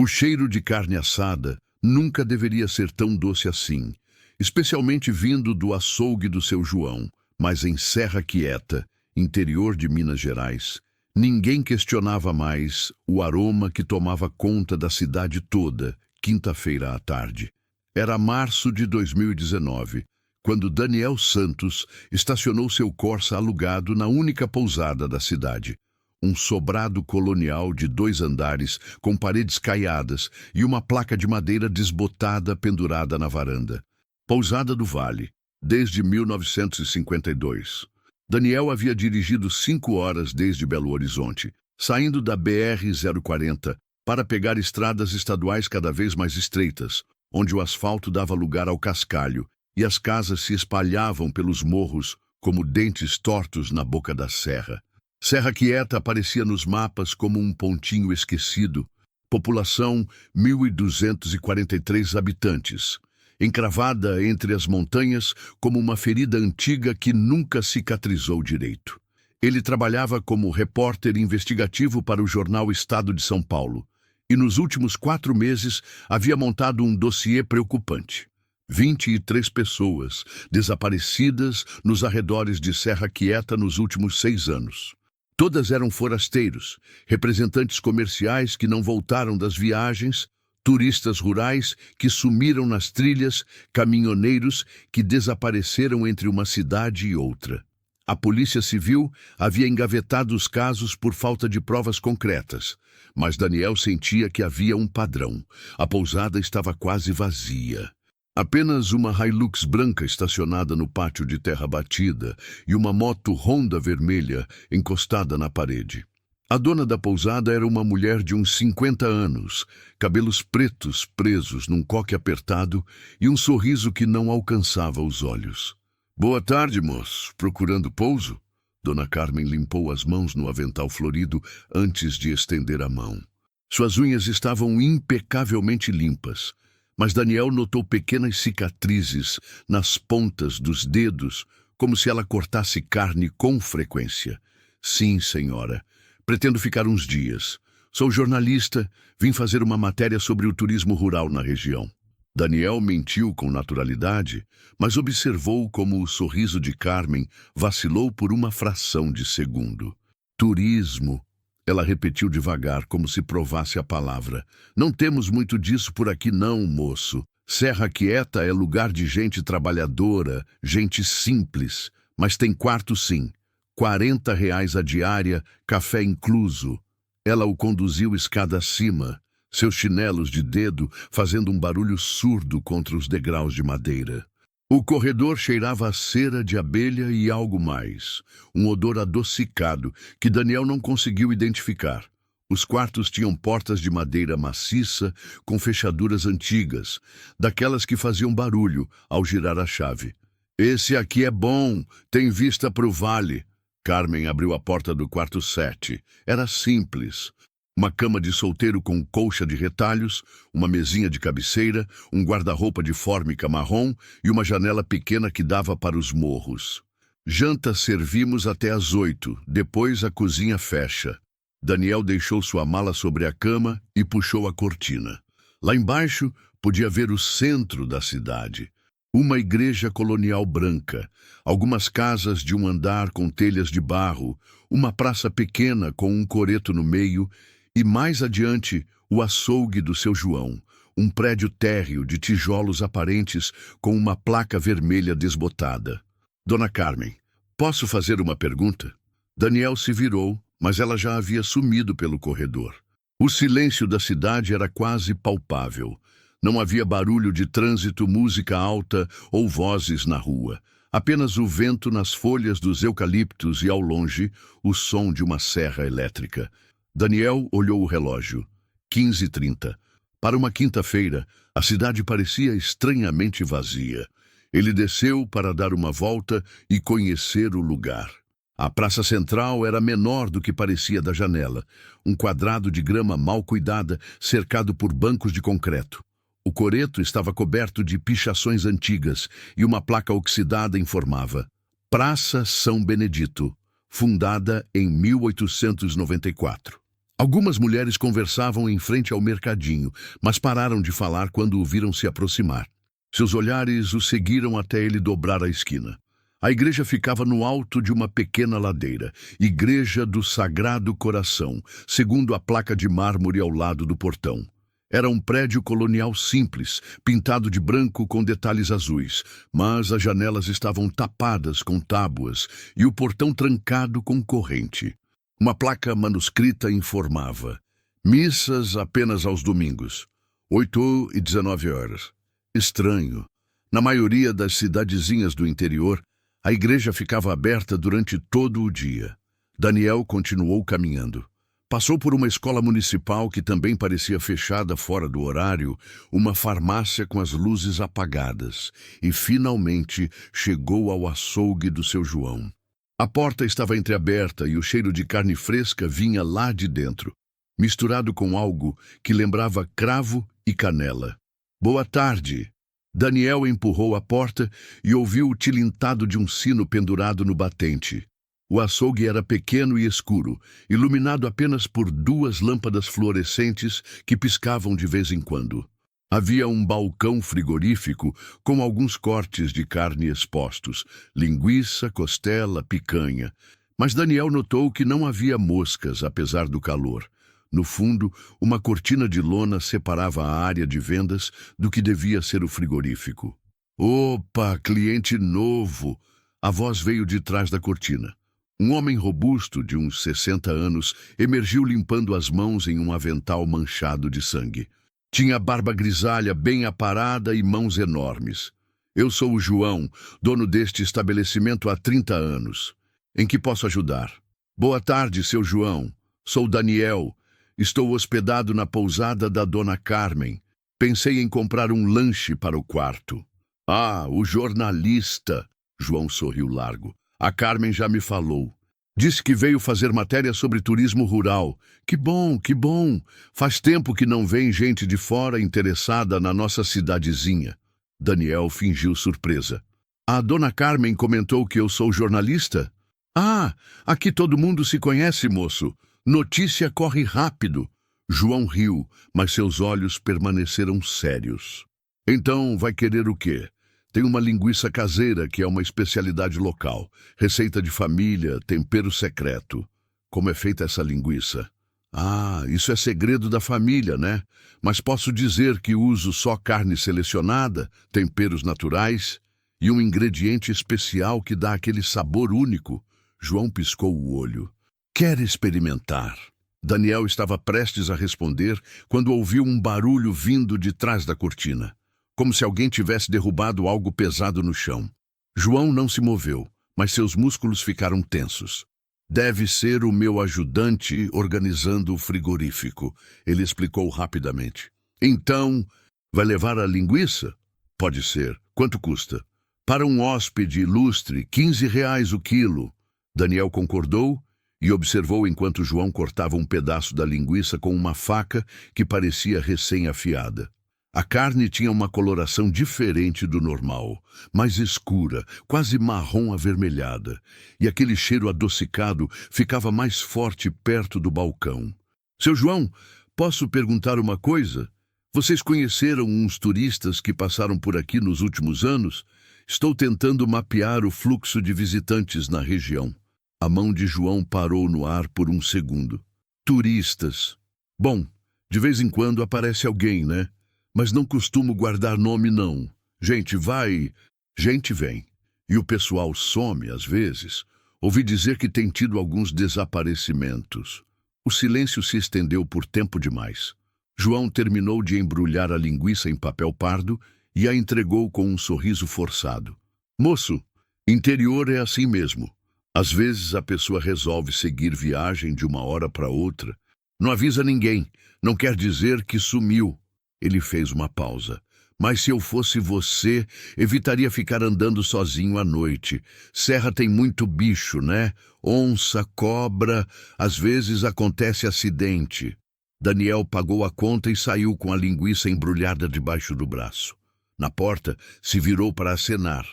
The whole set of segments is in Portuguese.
O cheiro de carne assada nunca deveria ser tão doce assim, especialmente vindo do açougue do seu João, mas em Serra Quieta, interior de Minas Gerais, ninguém questionava mais o aroma que tomava conta da cidade toda, quinta-feira à tarde. Era março de 2019, quando Daniel Santos estacionou seu Corsa alugado na única pousada da cidade. Um sobrado colonial de 2 andares, com paredes caiadas e uma placa de madeira desbotada pendurada na varanda. Pousada do Vale, desde 1952. Daniel havia dirigido 5 horas desde Belo Horizonte, saindo da BR-040 para pegar estradas estaduais cada vez mais estreitas, onde o asfalto dava lugar ao cascalho e as casas se espalhavam pelos morros como dentes tortos na boca da serra. Serra Quieta aparecia nos mapas como um pontinho esquecido. População 1.243 habitantes, encravada entre as montanhas como uma ferida antiga que nunca cicatrizou direito. Ele trabalhava como repórter investigativo para o jornal Estado de São Paulo e nos últimos 4 meses havia montado um dossiê preocupante. 23 pessoas desaparecidas nos arredores de Serra Quieta nos últimos 6 anos. Todas eram forasteiros, representantes comerciais que não voltaram das viagens, turistas rurais que sumiram nas trilhas, caminhoneiros que desapareceram entre uma cidade e outra. A Polícia Civil havia engavetado os casos por falta de provas concretas, mas Daniel sentia que havia um padrão. A pousada estava quase vazia. Apenas uma Hilux branca estacionada no pátio de terra batida e uma moto Honda vermelha encostada na parede. A dona da pousada era uma mulher de uns 50 anos, cabelos pretos presos num coque apertado e um sorriso que não alcançava os olhos. "Boa tarde, moço. Procurando pouso?" Dona Carmen limpou as mãos no avental florido antes de estender a mão. Suas unhas estavam impecavelmente limpas, mas Daniel notou pequenas cicatrizes nas pontas dos dedos, como se ela cortasse carne com frequência. "Sim, senhora. Pretendo ficar uns dias. Sou jornalista, vim fazer uma matéria sobre o turismo rural na região." Daniel mentiu com naturalidade, mas observou como o sorriso de Carmen vacilou por uma fração de segundo. "Turismo." Ela repetiu devagar, como se provasse a palavra. "Não temos muito disso por aqui não, moço. Serra Quieta é lugar de gente trabalhadora, gente simples, mas tem quarto sim. R$ 40 a diária, café incluso." Ela o conduziu escada acima, seus chinelos de dedo fazendo um barulho surdo contra os degraus de madeira. O corredor cheirava a cera de abelha e algo mais, um odor adocicado que Daniel não conseguiu identificar. Os quartos tinham portas de madeira maciça com fechaduras antigas, daquelas que faziam barulho ao girar a chave. "Esse aqui é bom, tem vista para o vale." Carmen abriu a porta do quarto 7. Era simples. Uma cama de solteiro com colcha de retalhos, uma mesinha de cabeceira, um guarda-roupa de fórmica marrom e uma janela pequena que dava para os morros. "Janta servimos até às 8, depois a cozinha fecha." Daniel deixou sua mala sobre a cama e puxou a cortina. Lá embaixo podia ver o centro da cidade. Uma igreja colonial branca, algumas casas de um andar com telhas de barro, uma praça pequena com um coreto no meio e, mais adiante, o açougue do seu João, um prédio térreo de tijolos aparentes com uma placa vermelha desbotada. "Dona Carmen, posso fazer uma pergunta?" Daniel se virou, mas ela já havia sumido pelo corredor. O silêncio da cidade era quase palpável. Não havia barulho de trânsito, música alta ou vozes na rua. Apenas o vento nas folhas dos eucaliptos e, ao longe, o som de uma serra elétrica. Daniel olhou o relógio. 15h30. Para uma quinta-feira, a cidade parecia estranhamente vazia. Ele desceu para dar uma volta e conhecer o lugar. A praça central era menor do que parecia da janela. Um quadrado de grama mal cuidada, cercado por bancos de concreto. O coreto estava coberto de pichações antigas e uma placa oxidada informava: Praça São Benedito, fundada em 1894. Algumas mulheres conversavam em frente ao mercadinho, mas pararam de falar quando o viram se aproximar. Seus olhares o seguiram até ele dobrar a esquina. A igreja ficava no alto de uma pequena ladeira, Igreja do Sagrado Coração, segundo a placa de mármore ao lado do portão. Era um prédio colonial simples, pintado de branco com detalhes azuis, mas as janelas estavam tapadas com tábuas e o portão trancado com corrente. Uma placa manuscrita informava: missas apenas aos domingos, 8 e 19 horas. Estranho. Na maioria das cidadezinhas do interior, a igreja ficava aberta durante todo o dia. Daniel continuou caminhando. Passou por uma escola municipal que também parecia fechada fora do horário, uma farmácia com as luzes apagadas, e finalmente chegou ao açougue do seu João. A porta estava entreaberta e o cheiro de carne fresca vinha lá de dentro, misturado com algo que lembrava cravo e canela. Boa tarde! Daniel empurrou a porta e ouviu o tilintado de um sino pendurado no batente. O açougue era pequeno e escuro, iluminado apenas por 2 lâmpadas fluorescentes que piscavam de vez em quando. Havia um balcão frigorífico com alguns cortes de carne expostos, linguiça, costela, picanha. Mas Daniel notou que não havia moscas, apesar do calor. No fundo, uma cortina de lona separava a área de vendas do que devia ser o frigorífico. Opa, cliente novo! A voz veio de trás da cortina. Um homem robusto, de uns 60 anos, emergiu limpando as mãos em um avental manchado de sangue. Tinha barba grisalha bem aparada e mãos enormes. Eu sou o João, dono deste estabelecimento há 30 anos. Em que posso ajudar? Boa tarde, seu João. Sou Daniel. Estou hospedado na pousada da Dona Carmen. Pensei em comprar um lanche para o quarto. Ah, o jornalista. João sorriu largo. A Carmen já me falou. Disse que veio fazer matéria sobre turismo rural. Que bom, que bom. Faz tempo que não vem gente de fora interessada na nossa cidadezinha. Daniel fingiu surpresa. A Dona Carmen comentou que eu sou jornalista? Ah, aqui todo mundo se conhece, moço. Notícia corre rápido. João riu, mas seus olhos permaneceram sérios. Então, vai querer o quê? Tem uma linguiça caseira, que é uma especialidade local. Receita de família, tempero secreto. Como é feita essa linguiça? Ah, isso é segredo da família, né? Mas posso dizer que uso só carne selecionada, temperos naturais e um ingrediente especial que dá aquele sabor único. João piscou o olho. Quer experimentar? Daniel estava prestes a responder quando ouviu um barulho vindo de trás da cortina, como se alguém tivesse derrubado algo pesado no chão. João não se moveu, mas seus músculos ficaram tensos. Deve ser o meu ajudante organizando o frigorífico, ele explicou rapidamente. Então, vai levar a linguiça? Pode ser. Quanto custa? Para um hóspede ilustre, R$ 15 o quilo. Daniel concordou e observou enquanto João cortava um pedaço da linguiça com uma faca que parecia recém-afiada. A carne tinha uma coloração diferente do normal, mais escura, quase marrom avermelhada, e aquele cheiro adocicado ficava mais forte perto do balcão. Seu João, posso perguntar uma coisa? Vocês conheceram uns turistas que passaram por aqui nos últimos anos? Estou tentando mapear o fluxo de visitantes na região. A mão de João parou no ar por um segundo. Turistas. Bom, de vez em quando aparece alguém, né? Mas não costumo guardar nome, não. Gente vai, gente vem. E o pessoal some, às vezes. Ouvi dizer que tem tido alguns desaparecimentos. O silêncio se estendeu por tempo demais. João terminou de embrulhar a linguiça em papel pardo e a entregou com um sorriso forçado. Moço, interior é assim mesmo. Às vezes a pessoa resolve seguir viagem de uma hora para outra. Não avisa ninguém. Não quer dizer que sumiu. Ele fez uma pausa. Mas se eu fosse você, evitaria ficar andando sozinho à noite. Serra tem muito bicho, né? Onça, cobra, às vezes acontece acidente. Daniel pagou a conta e saiu com a linguiça embrulhada debaixo do braço. Na porta, se virou para acenar.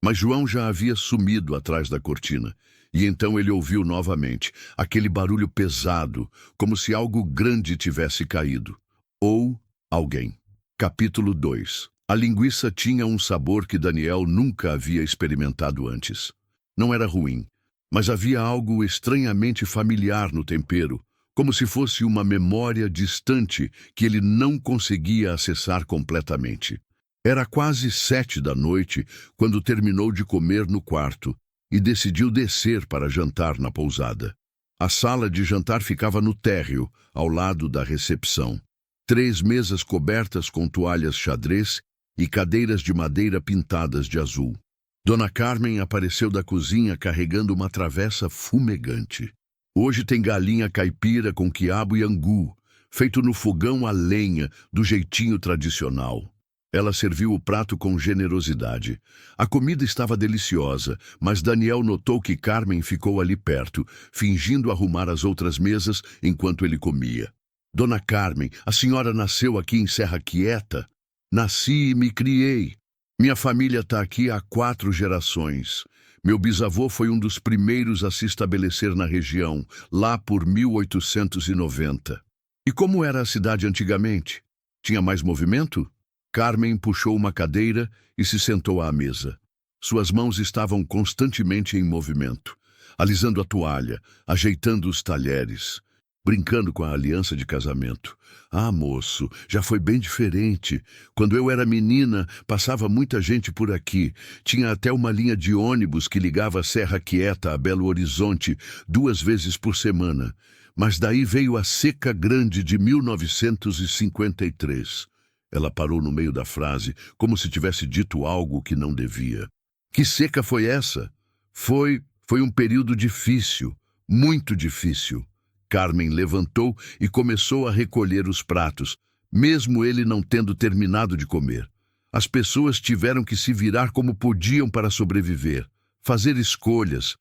Mas João já havia sumido atrás da cortina. E então ele ouviu novamente aquele barulho pesado, como se algo grande tivesse caído. Ou alguém. Capítulo 2. A linguiça tinha um sabor que Daniel nunca havia experimentado antes. Não era ruim, mas havia algo estranhamente familiar no tempero, como se fosse uma memória distante que ele não conseguia acessar completamente. Era quase 7 da noite quando terminou de comer no quarto e decidiu descer para jantar na pousada. A sala de jantar ficava no térreo, ao lado da recepção. 3 mesas cobertas com toalhas xadrez e cadeiras de madeira pintadas de azul. Dona Carmen apareceu da cozinha carregando uma travessa fumegante. Hoje tem galinha caipira com quiabo e angu, feito no fogão a lenha, do jeitinho tradicional. Ela serviu o prato com generosidade. A comida estava deliciosa, mas Daniel notou que Carmen ficou ali perto, fingindo arrumar as outras mesas enquanto ele comia. Dona Carmen, a senhora nasceu aqui em Serra Quieta? Nasci e me criei. Minha família está aqui há 4 gerações. Meu bisavô foi um dos primeiros a se estabelecer na região, lá por 1890. E como era a cidade antigamente? Tinha mais movimento? Carmen puxou uma cadeira e se sentou à mesa. Suas mãos estavam constantemente em movimento, alisando a toalha, ajeitando os talheres, brincando com a aliança de casamento. Ah, moço, já foi bem diferente. Quando eu era menina, passava muita gente por aqui. Tinha até uma linha de ônibus que ligava a Serra Quieta a Belo Horizonte 2 vezes por semana. Mas daí veio a Seca Grande de 1953. Ela parou no meio da frase, como se tivesse dito algo que não devia. Que seca foi essa? Foi um período difícil, muito difícil. Carmen levantou e começou a recolher os pratos, mesmo ele não tendo terminado de comer. As pessoas tiveram que se virar como podiam para sobreviver, fazer escolhas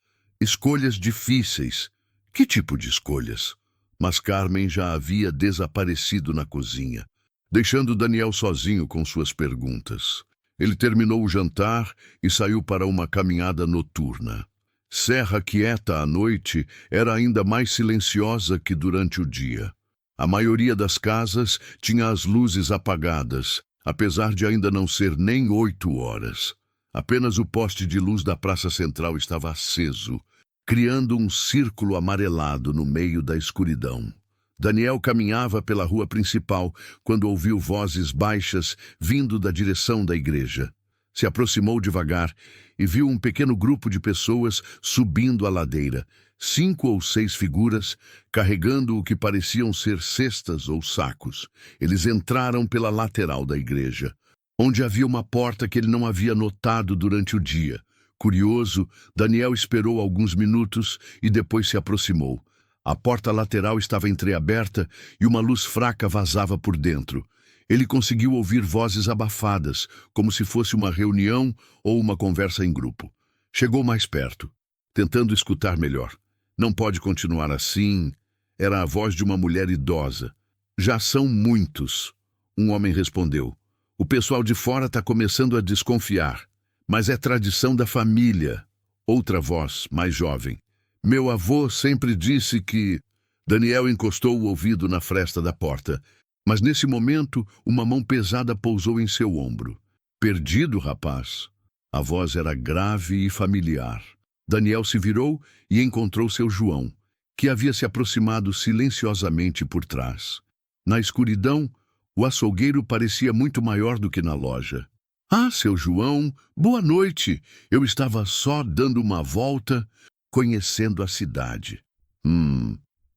difíceis. Que tipo de escolhas? Mas Carmen já havia desaparecido na cozinha, deixando Daniel sozinho com suas perguntas. Ele terminou o jantar e saiu para uma caminhada noturna. Serra Quieta à noite era ainda mais silenciosa que durante o dia. A maioria das casas tinha as luzes apagadas, apesar de ainda não ser nem 8 horas. Apenas o poste de luz da Praça Central estava aceso, criando um círculo amarelado no meio da escuridão. Daniel caminhava pela rua principal quando ouviu vozes baixas vindo da direção da igreja. Se aproximou devagar e viu um pequeno grupo de pessoas subindo a ladeira, 5 ou 6 figuras carregando o que pareciam ser cestas ou sacos. Eles entraram pela lateral da igreja, onde havia uma porta que ele não havia notado durante o dia. Curioso, Daniel esperou alguns minutos e depois se aproximou. A porta lateral estava entreaberta e uma luz fraca vazava por dentro. Ele conseguiu ouvir vozes abafadas, como se fosse uma reunião ou uma conversa em grupo. Chegou mais perto, tentando escutar melhor. Não pode continuar assim. Era a voz de uma mulher idosa. Já são muitos, um homem respondeu. O pessoal de fora está começando a desconfiar, mas é tradição da família. Outra voz, mais jovem. Meu avô sempre disse que... Daniel encostou o ouvido na fresta da porta, mas nesse momento uma mão pesada pousou em seu ombro. Perdido, rapaz? A voz era grave e familiar. Daniel se virou e encontrou seu João, que havia se aproximado silenciosamente por trás. Na escuridão, o açougueiro parecia muito maior do que na loja. Ah, seu João, boa noite. Eu estava só dando uma volta, conhecendo a cidade.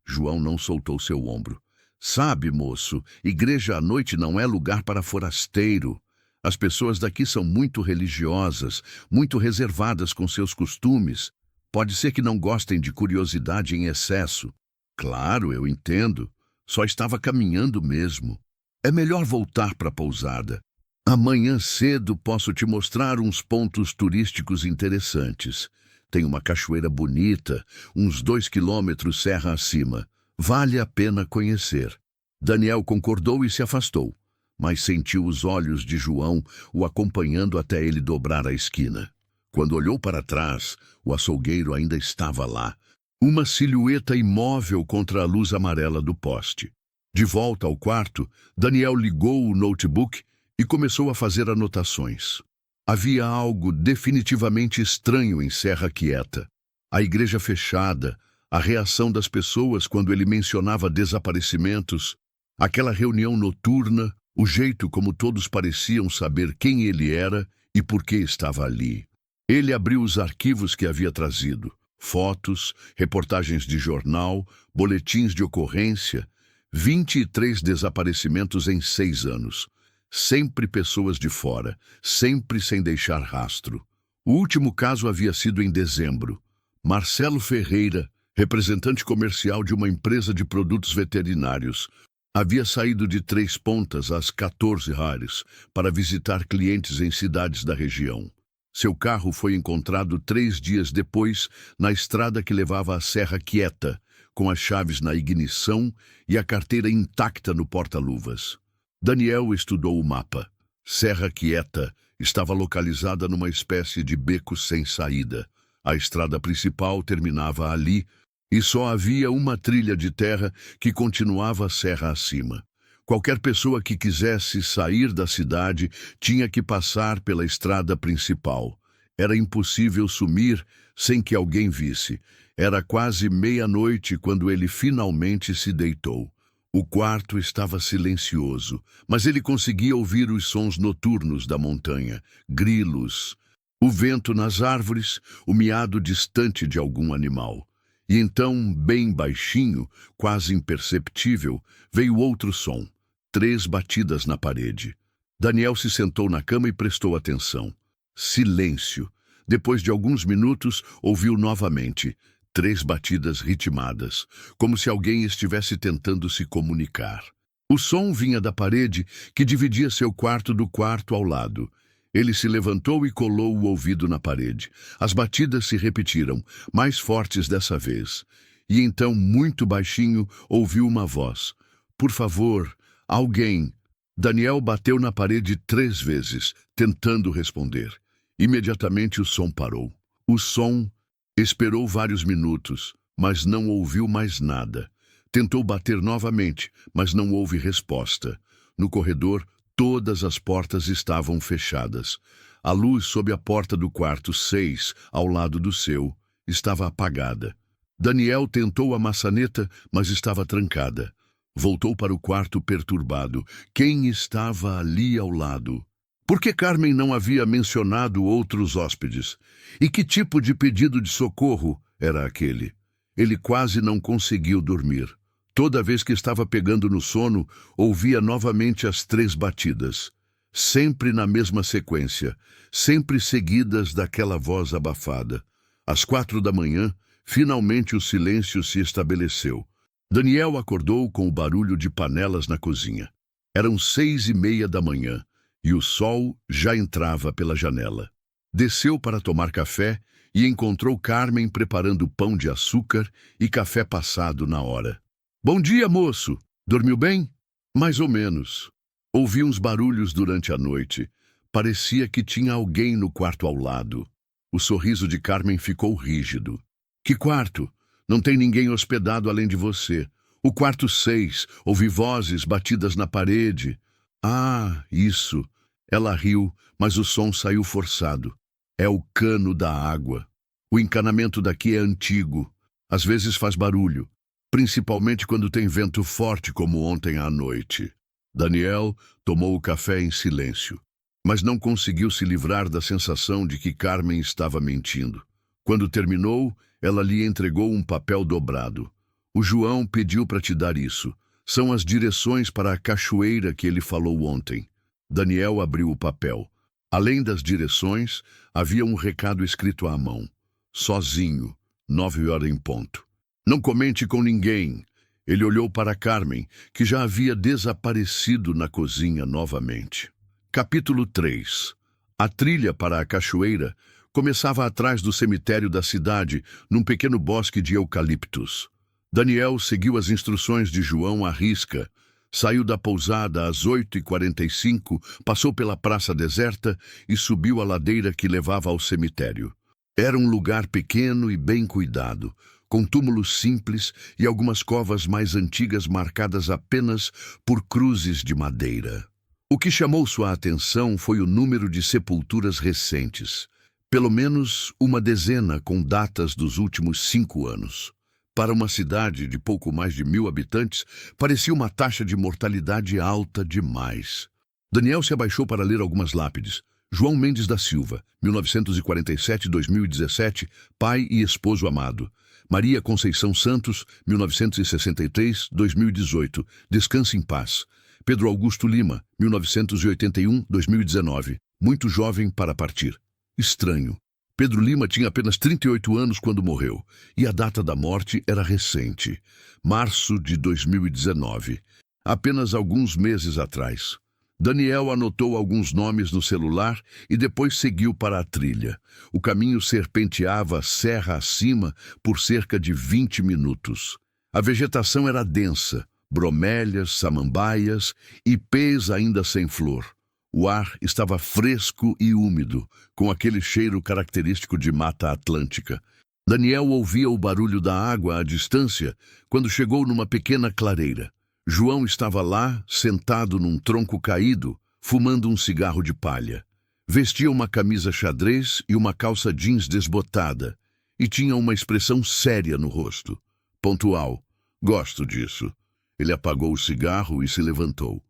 João não soltou seu ombro. Sabe, moço, igreja à noite não é lugar para forasteiro. As pessoas daqui são muito religiosas, muito reservadas com seus costumes. Pode ser que não gostem de curiosidade em excesso. Claro, eu entendo. Só estava caminhando mesmo. É melhor voltar para a pousada. Amanhã cedo posso te mostrar uns pontos turísticos interessantes. Tem uma cachoeira bonita, uns 2 quilômetros serra acima. Vale a pena conhecer. Daniel concordou e se afastou, mas sentiu os olhos de João o acompanhando até ele dobrar a esquina. Quando olhou para trás, o açougueiro ainda estava lá, uma silhueta imóvel contra a luz amarela do poste. De volta ao quarto, Daniel ligou o notebook e começou a fazer anotações. Havia algo definitivamente estranho em Serra Quieta. A igreja fechada, a reação das pessoas quando ele mencionava desaparecimentos, aquela reunião noturna, o jeito como todos pareciam saber quem ele era e por que estava ali. Ele abriu os arquivos que havia trazido. Fotos, reportagens de jornal, boletins de ocorrência, 23 desaparecimentos em 6 anos. Sempre pessoas de fora, sempre sem deixar rastro. O último caso havia sido em dezembro. Marcelo Ferreira, representante comercial de uma empresa de produtos veterinários, havia saído de Três Pontas às 14h para visitar clientes em cidades da região. Seu carro foi encontrado 3 dias depois na estrada que levava à Serra Quieta, com as chaves na ignição e a carteira intacta no porta-luvas. Daniel estudou o mapa. Serra Quieta estava localizada numa espécie de beco sem saída. A estrada principal terminava ali e só havia uma trilha de terra que continuava a serra acima. Qualquer pessoa que quisesse sair da cidade tinha que passar pela estrada principal. Era impossível sumir sem que alguém visse. Era quase meia-noite quando ele finalmente se deitou. O quarto estava silencioso, mas ele conseguia ouvir os sons noturnos da montanha, grilos, o vento nas árvores, o miado distante de algum animal. E então, bem baixinho, quase imperceptível, veio outro som. 3 batidas na parede. Daniel se sentou na cama e prestou atenção. Silêncio. Depois de alguns minutos, ouviu novamente 3 batidas ritmadas, como se alguém estivesse tentando se comunicar. O som vinha da parede que dividia seu quarto do quarto ao lado. Ele se levantou e colou o ouvido na parede. As batidas se repetiram, mais fortes dessa vez. E então, muito baixinho, ouviu uma voz. Por favor, alguém. Daniel bateu na parede 3 vezes, tentando responder. Imediatamente o som parou. O som esperou vários minutos, mas não ouviu mais nada. Tentou bater novamente, mas não houve resposta. No corredor, todas as portas estavam fechadas. A luz sob a porta do quarto 6, ao lado do seu, estava apagada. Daniel tentou a maçaneta, mas estava trancada. Voltou para o quarto perturbado. Quem estava ali ao lado? Por que Carmen não havia mencionado outros hóspedes? E que tipo de pedido de socorro era aquele? Ele quase não conseguiu dormir. Toda vez que estava pegando no sono, ouvia novamente as 3 batidas. Sempre na mesma sequência, sempre seguidas daquela voz abafada. Às 4 da manhã, finalmente o silêncio se estabeleceu. Daniel acordou com o barulho de panelas na cozinha. Eram 6h30 da manhã e o sol já entrava pela janela. Desceu para tomar café e encontrou Carmen preparando pão de açúcar e café passado na hora. Bom dia, moço. Dormiu bem? Mais ou menos. Ouvi uns barulhos durante a noite. Parecia que tinha alguém no quarto ao lado. O sorriso de Carmen ficou rígido. Que quarto? Não tem ninguém hospedado além de você. O quarto 6, ouvi vozes batidas na parede. Ah, isso. Ela riu, mas o som saiu forçado. É o cano da água. O encanamento daqui é antigo. Às vezes faz barulho, principalmente quando tem vento forte como ontem à noite. Daniel tomou o café em silêncio, mas não conseguiu se livrar da sensação de que Carmen estava mentindo. Quando terminou, ela lhe entregou um papel dobrado. O João pediu para te dar isso. São as direções para a cachoeira que ele falou ontem. Daniel abriu o papel. Além das direções, havia um recado escrito à mão. Sozinho, 9h em ponto. Não comente com ninguém. Ele olhou para Carmen, que já havia desaparecido na cozinha novamente. Capítulo 3. A trilha para a cachoeira começava atrás do cemitério da cidade, num pequeno bosque de eucaliptos. Daniel seguiu as instruções de João à risca, Saiu da pousada às 8h45, passou pela praça deserta e subiu a ladeira que levava ao cemitério. Era um lugar pequeno e bem cuidado, com túmulos simples e algumas covas mais antigas marcadas apenas por cruzes de madeira. O que chamou sua atenção foi o número de sepulturas recentes, pelo menos uma dezena com datas dos últimos 5 anos. Para uma cidade de pouco mais de 1.000 habitantes, parecia uma taxa de mortalidade alta demais. Daniel se abaixou para ler algumas lápides. João Mendes da Silva, 1947-2017, pai e esposo amado. Maria Conceição Santos, 1963-2018, descanse em paz. Pedro Augusto Lima, 1981-2019, muito jovem para partir. Estranho. Pedro Lima tinha apenas 38 anos quando morreu, e a data da morte era recente, março de 2019, apenas alguns meses atrás. Daniel anotou alguns nomes no celular e depois seguiu para a trilha. O caminho serpenteava serra acima por cerca de 20 minutos. A vegetação era densa, bromélias, samambaias, ipês ainda sem flor. O ar estava fresco e úmido, com aquele cheiro característico de Mata Atlântica. Daniel ouvia o barulho da água à distância quando chegou numa pequena clareira. João estava lá, sentado num tronco caído, fumando um cigarro de palha. Vestia uma camisa xadrez e uma calça jeans desbotada, e tinha uma expressão séria no rosto. Pontual. Gosto disso. Ele apagou o cigarro e se levantou.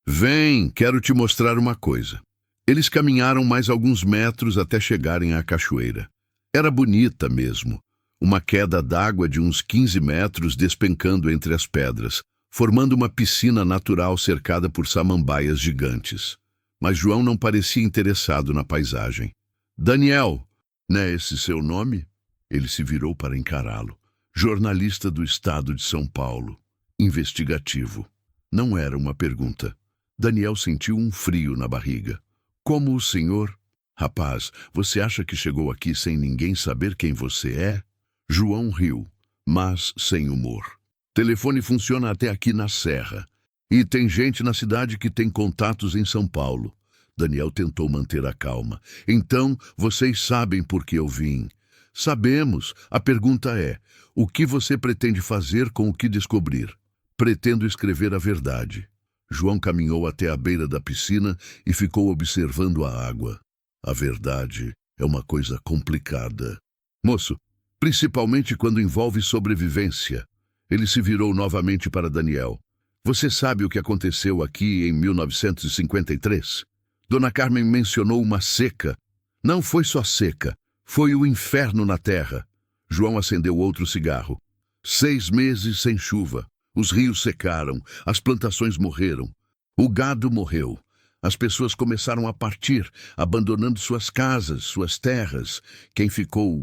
Vem, quero te mostrar uma coisa. Eles caminharam mais alguns metros até chegarem à cachoeira. Era bonita mesmo. Uma queda d'água de uns 15 metros despencando entre as pedras, formando uma piscina natural cercada por samambaias gigantes. Mas João não parecia interessado na paisagem. Daniel, não é esse seu nome? Ele se virou para encará-lo. Jornalista do estado de São Paulo. Investigativo. Não era uma pergunta. Daniel sentiu um frio na barriga. Como o senhor? Rapaz, você acha que chegou aqui sem ninguém saber quem você é? João riu, mas sem humor. Telefone funciona até aqui na Serra. E tem gente na cidade que tem contatos em São Paulo. Daniel tentou manter a calma. Então, vocês sabem por que eu vim. Sabemos. A pergunta é, o que você pretende fazer com o que descobrir? Pretendo escrever a verdade. João caminhou até a beira da piscina e ficou observando a água. A verdade é uma coisa complicada. Moço, principalmente quando envolve sobrevivência. Ele se virou novamente para Daniel. Você sabe o que aconteceu aqui em 1953? Dona Carmen mencionou uma seca. Não foi só seca, foi o inferno na terra. João acendeu outro cigarro. 6 meses sem chuva. Os rios secaram, as plantações morreram. O gado morreu. As pessoas começaram a partir, abandonando suas casas, suas terras. Quem ficou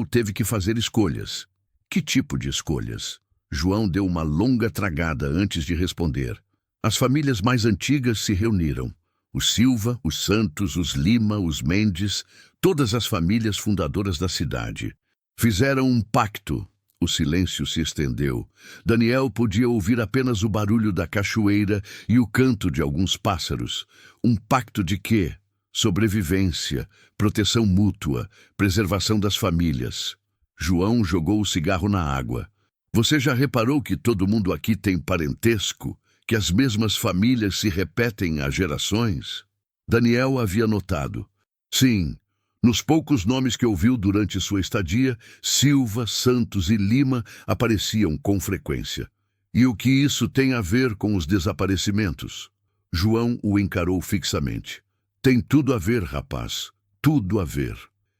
teve que fazer escolhas. Que tipo de escolhas? João deu uma longa tragada antes de responder. As famílias mais antigas se reuniram. Os Silva, os Santos, os Lima, os Mendes, todas as famílias fundadoras da cidade. Fizeram um pacto. O silêncio se estendeu. Daniel podia ouvir apenas o barulho da cachoeira e o canto de alguns pássaros. Um pacto de quê? Sobrevivência, proteção mútua, preservação das famílias. João jogou o cigarro na água. Você já reparou que todo mundo aqui tem parentesco? Que as mesmas famílias se repetem há gerações? Daniel havia notado. Sim. Nos poucos nomes que ouviu durante sua estadia, Silva, Santos e Lima apareciam com frequência. E o que isso tem a ver com os desaparecimentos? João o encarou fixamente. Tem tudo a ver, rapaz. Tudo a ver.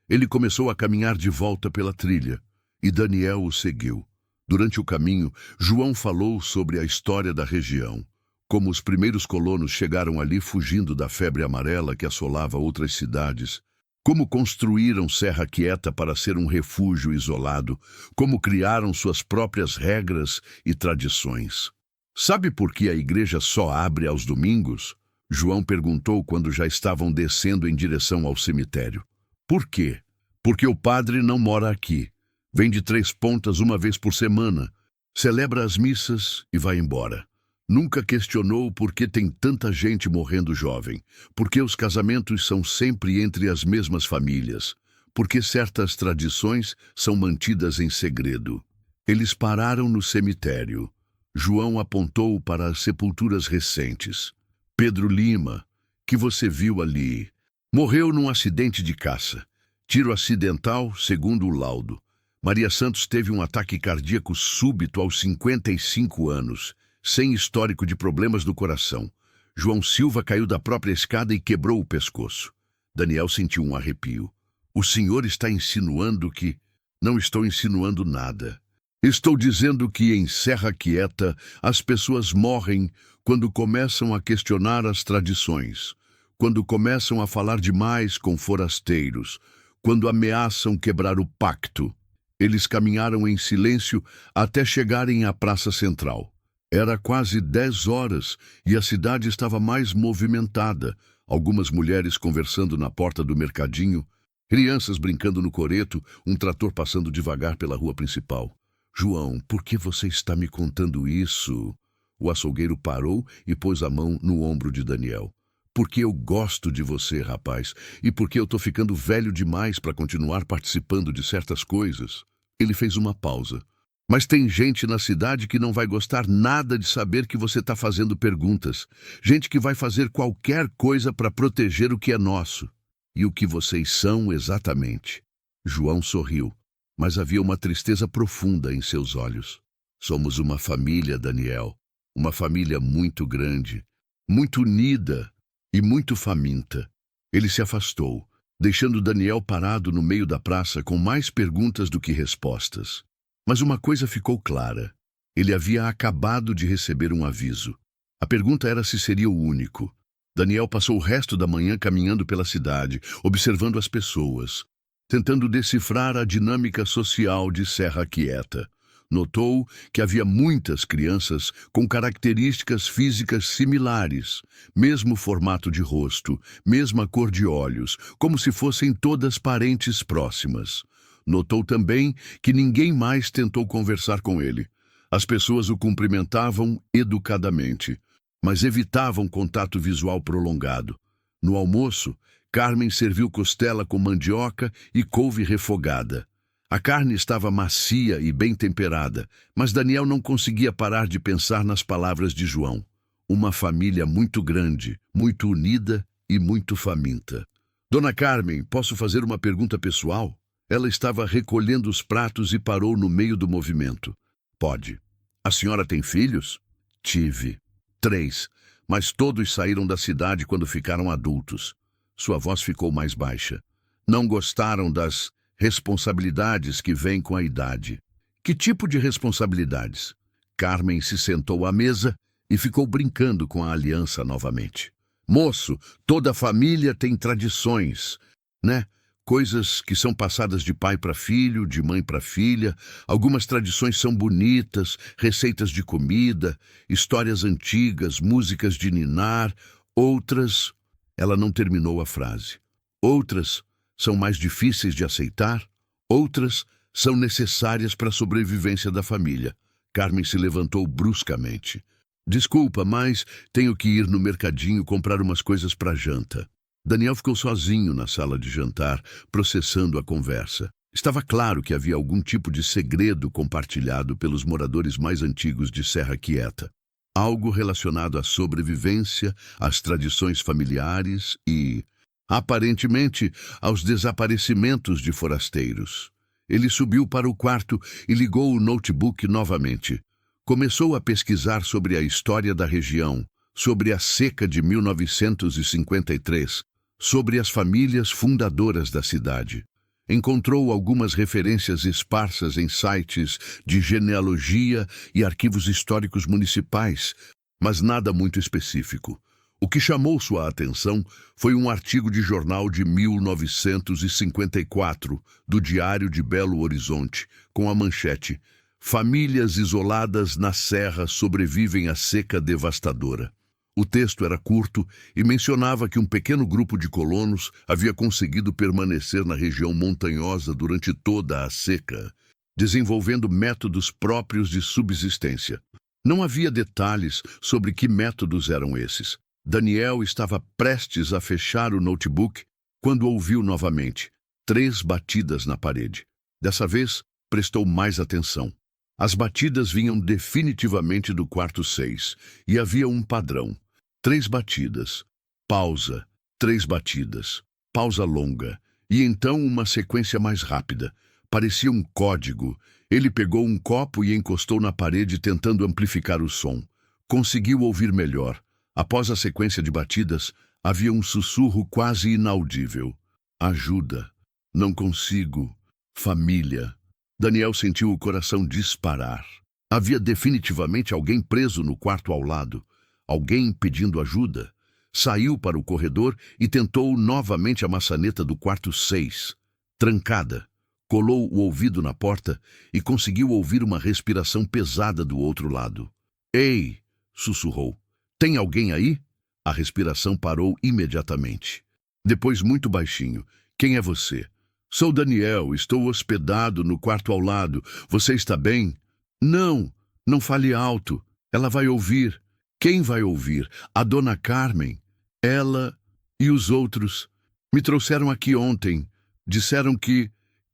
Ele começou a caminhar de volta pela trilha, e Daniel o seguiu. Durante o caminho, João falou sobre a história da região, como os primeiros colonos chegaram ali fugindo da febre amarela que assolava outras cidades, como construíram Serra Quieta para ser um refúgio isolado, como criaram suas próprias regras e tradições. Sabe por que a igreja só abre aos domingos? João perguntou quando já estavam descendo em direção ao cemitério. Por quê? Porque o padre não mora aqui. Vem de Três Pontas uma vez por semana. Celebra as missas e vai embora. Nunca questionou por que tem tanta gente morrendo jovem, por que os casamentos são sempre entre as mesmas famílias, por que certas tradições são mantidas em segredo. Eles pararam no cemitério. João apontou para as sepulturas recentes. Pedro Lima, que você viu ali, morreu num acidente de caça. Tiro acidental, segundo o laudo. Maria Santos teve um ataque cardíaco súbito aos 55 anos, sem histórico de problemas do coração. João Silva caiu da própria escada e quebrou o pescoço. Daniel sentiu um arrepio. O senhor está insinuando que... Não estou insinuando nada. Estou dizendo que em Serra Quieta as pessoas morrem quando começam a questionar as tradições, quando começam a falar demais com forasteiros, quando ameaçam quebrar o pacto. Eles caminharam em silêncio até chegarem à Praça Central. Era quase 10 horas e a cidade estava mais movimentada. Algumas mulheres conversando na porta do mercadinho, crianças brincando no coreto, um trator passando devagar pela rua principal. João, por que você está me contando isso? O açougueiro parou e pôs a mão no ombro de Daniel. Porque eu gosto de você, rapaz, e porque eu tô ficando velho demais para continuar participando de certas coisas. Ele fez uma pausa. Mas tem gente na cidade que não vai gostar nada de saber que você está fazendo perguntas. Gente que vai fazer qualquer coisa para proteger o que é nosso. E o que vocês são exatamente. João sorriu, mas havia uma tristeza profunda em seus olhos. Somos uma família, Daniel. Uma família muito grande, muito unida e muito faminta. Ele se afastou, deixando Daniel parado no meio da praça com mais perguntas do que respostas. Mas uma coisa ficou clara. Ele havia acabado de receber um aviso. A pergunta era se seria o único. Daniel passou o resto da manhã caminhando pela cidade, observando as pessoas, tentando decifrar a dinâmica social de Serra Quieta. Notou que havia muitas crianças com características físicas similares, mesmo formato de rosto, mesma cor de olhos, como se fossem todas parentes próximas. Notou também que ninguém mais tentou conversar com ele. As pessoas o cumprimentavam educadamente, mas evitavam contato visual prolongado. No almoço, Carmen serviu costela com mandioca e couve refogada. A carne estava macia e bem temperada, mas Daniel não conseguia parar de pensar nas palavras de João. Uma família muito grande, muito unida e muito faminta. Dona Carmen, posso fazer uma pergunta pessoal? Ela estava recolhendo os pratos e parou no meio do movimento. Pode. A senhora tem filhos? Tive. 3, mas todos saíram da cidade quando ficaram adultos. Sua voz ficou mais baixa. Não gostaram das responsabilidades que vêm com a idade. Que tipo de responsabilidades? Carmen se sentou à mesa e ficou brincando com a aliança novamente. Moço, toda família tem tradições, né? Coisas que são passadas de pai para filho, de mãe para filha. Algumas tradições são bonitas, receitas de comida, histórias antigas, músicas de ninar. Outras... Ela não terminou a frase. Outras são mais difíceis de aceitar. Outras são necessárias para a sobrevivência da família. Carmen se levantou bruscamente. Desculpa, mas tenho que ir no mercadinho comprar umas coisas para janta. Daniel ficou sozinho na sala de jantar, processando a conversa. Estava claro que havia algum tipo de segredo compartilhado pelos moradores mais antigos de Serra Quieta. Algo relacionado à sobrevivência, às tradições familiares e, aparentemente, aos desaparecimentos de forasteiros. Ele subiu para o quarto e ligou o notebook novamente. Começou a pesquisar sobre a história da região, sobre a seca de 1953, sobre as famílias fundadoras da cidade. Encontrou algumas referências esparsas em sites de genealogia e arquivos históricos municipais, mas nada muito específico. O que chamou sua atenção foi um artigo de jornal de 1954, do Diário de Belo Horizonte, com a manchete: Famílias isoladas na serra sobrevivem à seca devastadora. O texto era curto e mencionava que um pequeno grupo de colonos havia conseguido permanecer na região montanhosa durante toda a seca. desenvolvendo métodos próprios de subsistência. Não havia detalhes sobre que métodos eram esses. Daniel estava prestes a fechar o notebook quando ouviu novamente 3 batidas na parede. Dessa vez, prestou mais atenção. As batidas vinham definitivamente do quarto 6 e havia um padrão. 3 batidas, pausa, 3 batidas, pausa longa e então uma sequência mais rápida. Parecia um código. Ele pegou um copo e encostou na parede tentando amplificar o som. Conseguiu ouvir melhor. Após a sequência de batidas, havia um sussurro quase inaudível. Ajuda. Não consigo. Família. Daniel sentiu o coração disparar. Havia definitivamente alguém preso no quarto ao lado. Alguém pedindo ajuda. Saiu para o corredor e tentou novamente a maçaneta do quarto 6. Trancada. Colou o ouvido na porta e conseguiu ouvir uma respiração pesada do outro lado. Ei! Sussurrou. Tem alguém aí? A respiração parou imediatamente. Depois, muito baixinho. Quem é você? Sou Daniel, estou hospedado no quarto ao lado. Você está bem? Não, não fale alto. Ela vai ouvir. Quem vai ouvir? A dona Carmen. Ela e os outros. Me trouxeram aqui ontem. Disseram que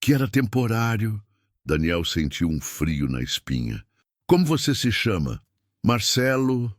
era temporário. Daniel sentiu um frio na espinha. Como você se chama? Marcelo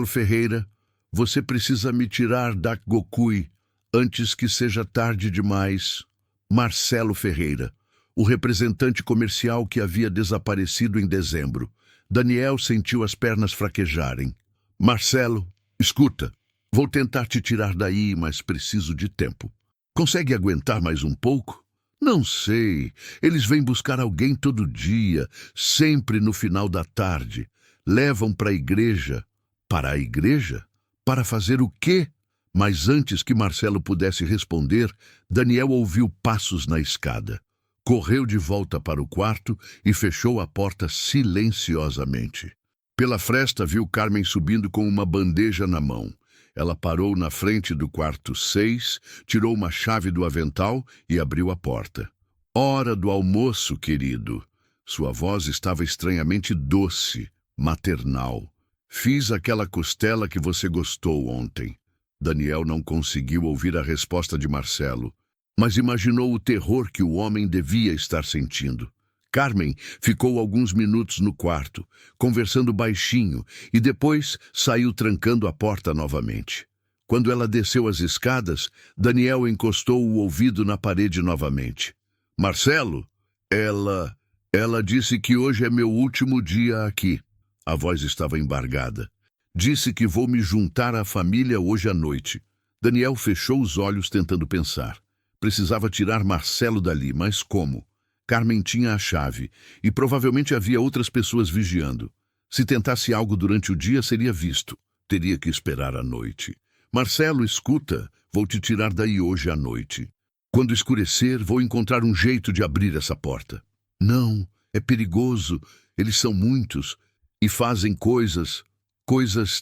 Ferreira. Você precisa me tirar da Gokui antes que seja tarde demais. Marcelo Ferreira, o representante comercial que havia desaparecido em dezembro. Daniel sentiu as pernas fraquejarem. Marcelo, escuta, vou tentar te tirar daí, mas preciso de tempo. Consegue aguentar mais um pouco? Não sei. Eles vêm buscar alguém todo dia, sempre no final da tarde. Levam para a igreja. Para a igreja? Para fazer o quê? Mas antes que Marcelo pudesse responder, Daniel ouviu passos na escada. Correu de volta para o quarto e fechou a porta silenciosamente. Pela fresta, viu Carmen subindo com uma bandeja na mão. Ela parou na frente do quarto 6, tirou uma chave do avental e abriu a porta. Hora do almoço, querido. Sua voz estava estranhamente doce, maternal. Fiz aquela costela que você gostou ontem. Daniel não conseguiu ouvir a resposta de Marcelo, mas imaginou o terror que o homem devia estar sentindo. Carmen ficou alguns minutos no quarto, conversando baixinho, e depois saiu trancando a porta novamente. Quando ela desceu as escadas, Daniel encostou o ouvido na parede novamente. Marcelo, ela disse que hoje é meu último dia aqui. A voz estava embargada. Disse que vou me juntar à família hoje à noite. Daniel fechou os olhos tentando pensar. Precisava tirar Marcelo dali, mas como? Carmen tinha a chave, e provavelmente havia outras pessoas vigiando. Se tentasse algo durante o dia, seria visto. Teria que esperar à noite. Marcelo, escuta, vou te tirar daí hoje à noite. Quando escurecer, vou encontrar um jeito de abrir essa porta. Não, é perigoso. Eles são muitos e fazem coisas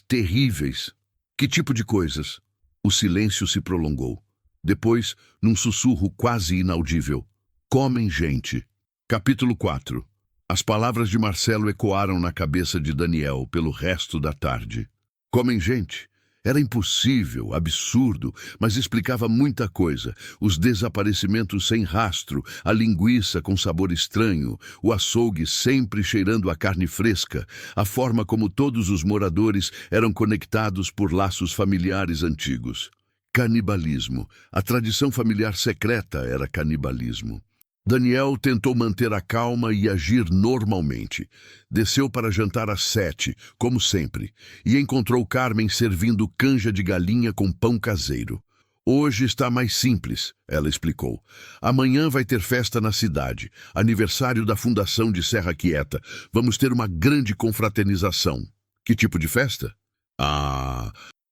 terríveis. Que tipo de coisas? O silêncio se prolongou. Depois, num sussurro quase inaudível. Comem gente. Capítulo 4. As palavras de Marcelo ecoaram na cabeça de Daniel pelo resto da tarde. Comem gente. Era impossível, absurdo, mas explicava muita coisa. Os desaparecimentos sem rastro, a linguiça com sabor estranho, o açougue sempre cheirando a carne fresca, a forma como todos os moradores eram conectados por laços familiares antigos. Canibalismo. A tradição familiar secreta era canibalismo. Daniel tentou manter a calma e agir normalmente. Desceu para jantar às 7, como sempre, e encontrou Carmen servindo canja de galinha com pão caseiro. Hoje está mais simples, ela explicou. Amanhã vai ter festa na cidade, aniversário da Fundação de Serra Quieta. Vamos ter uma grande confraternização. Que tipo de festa?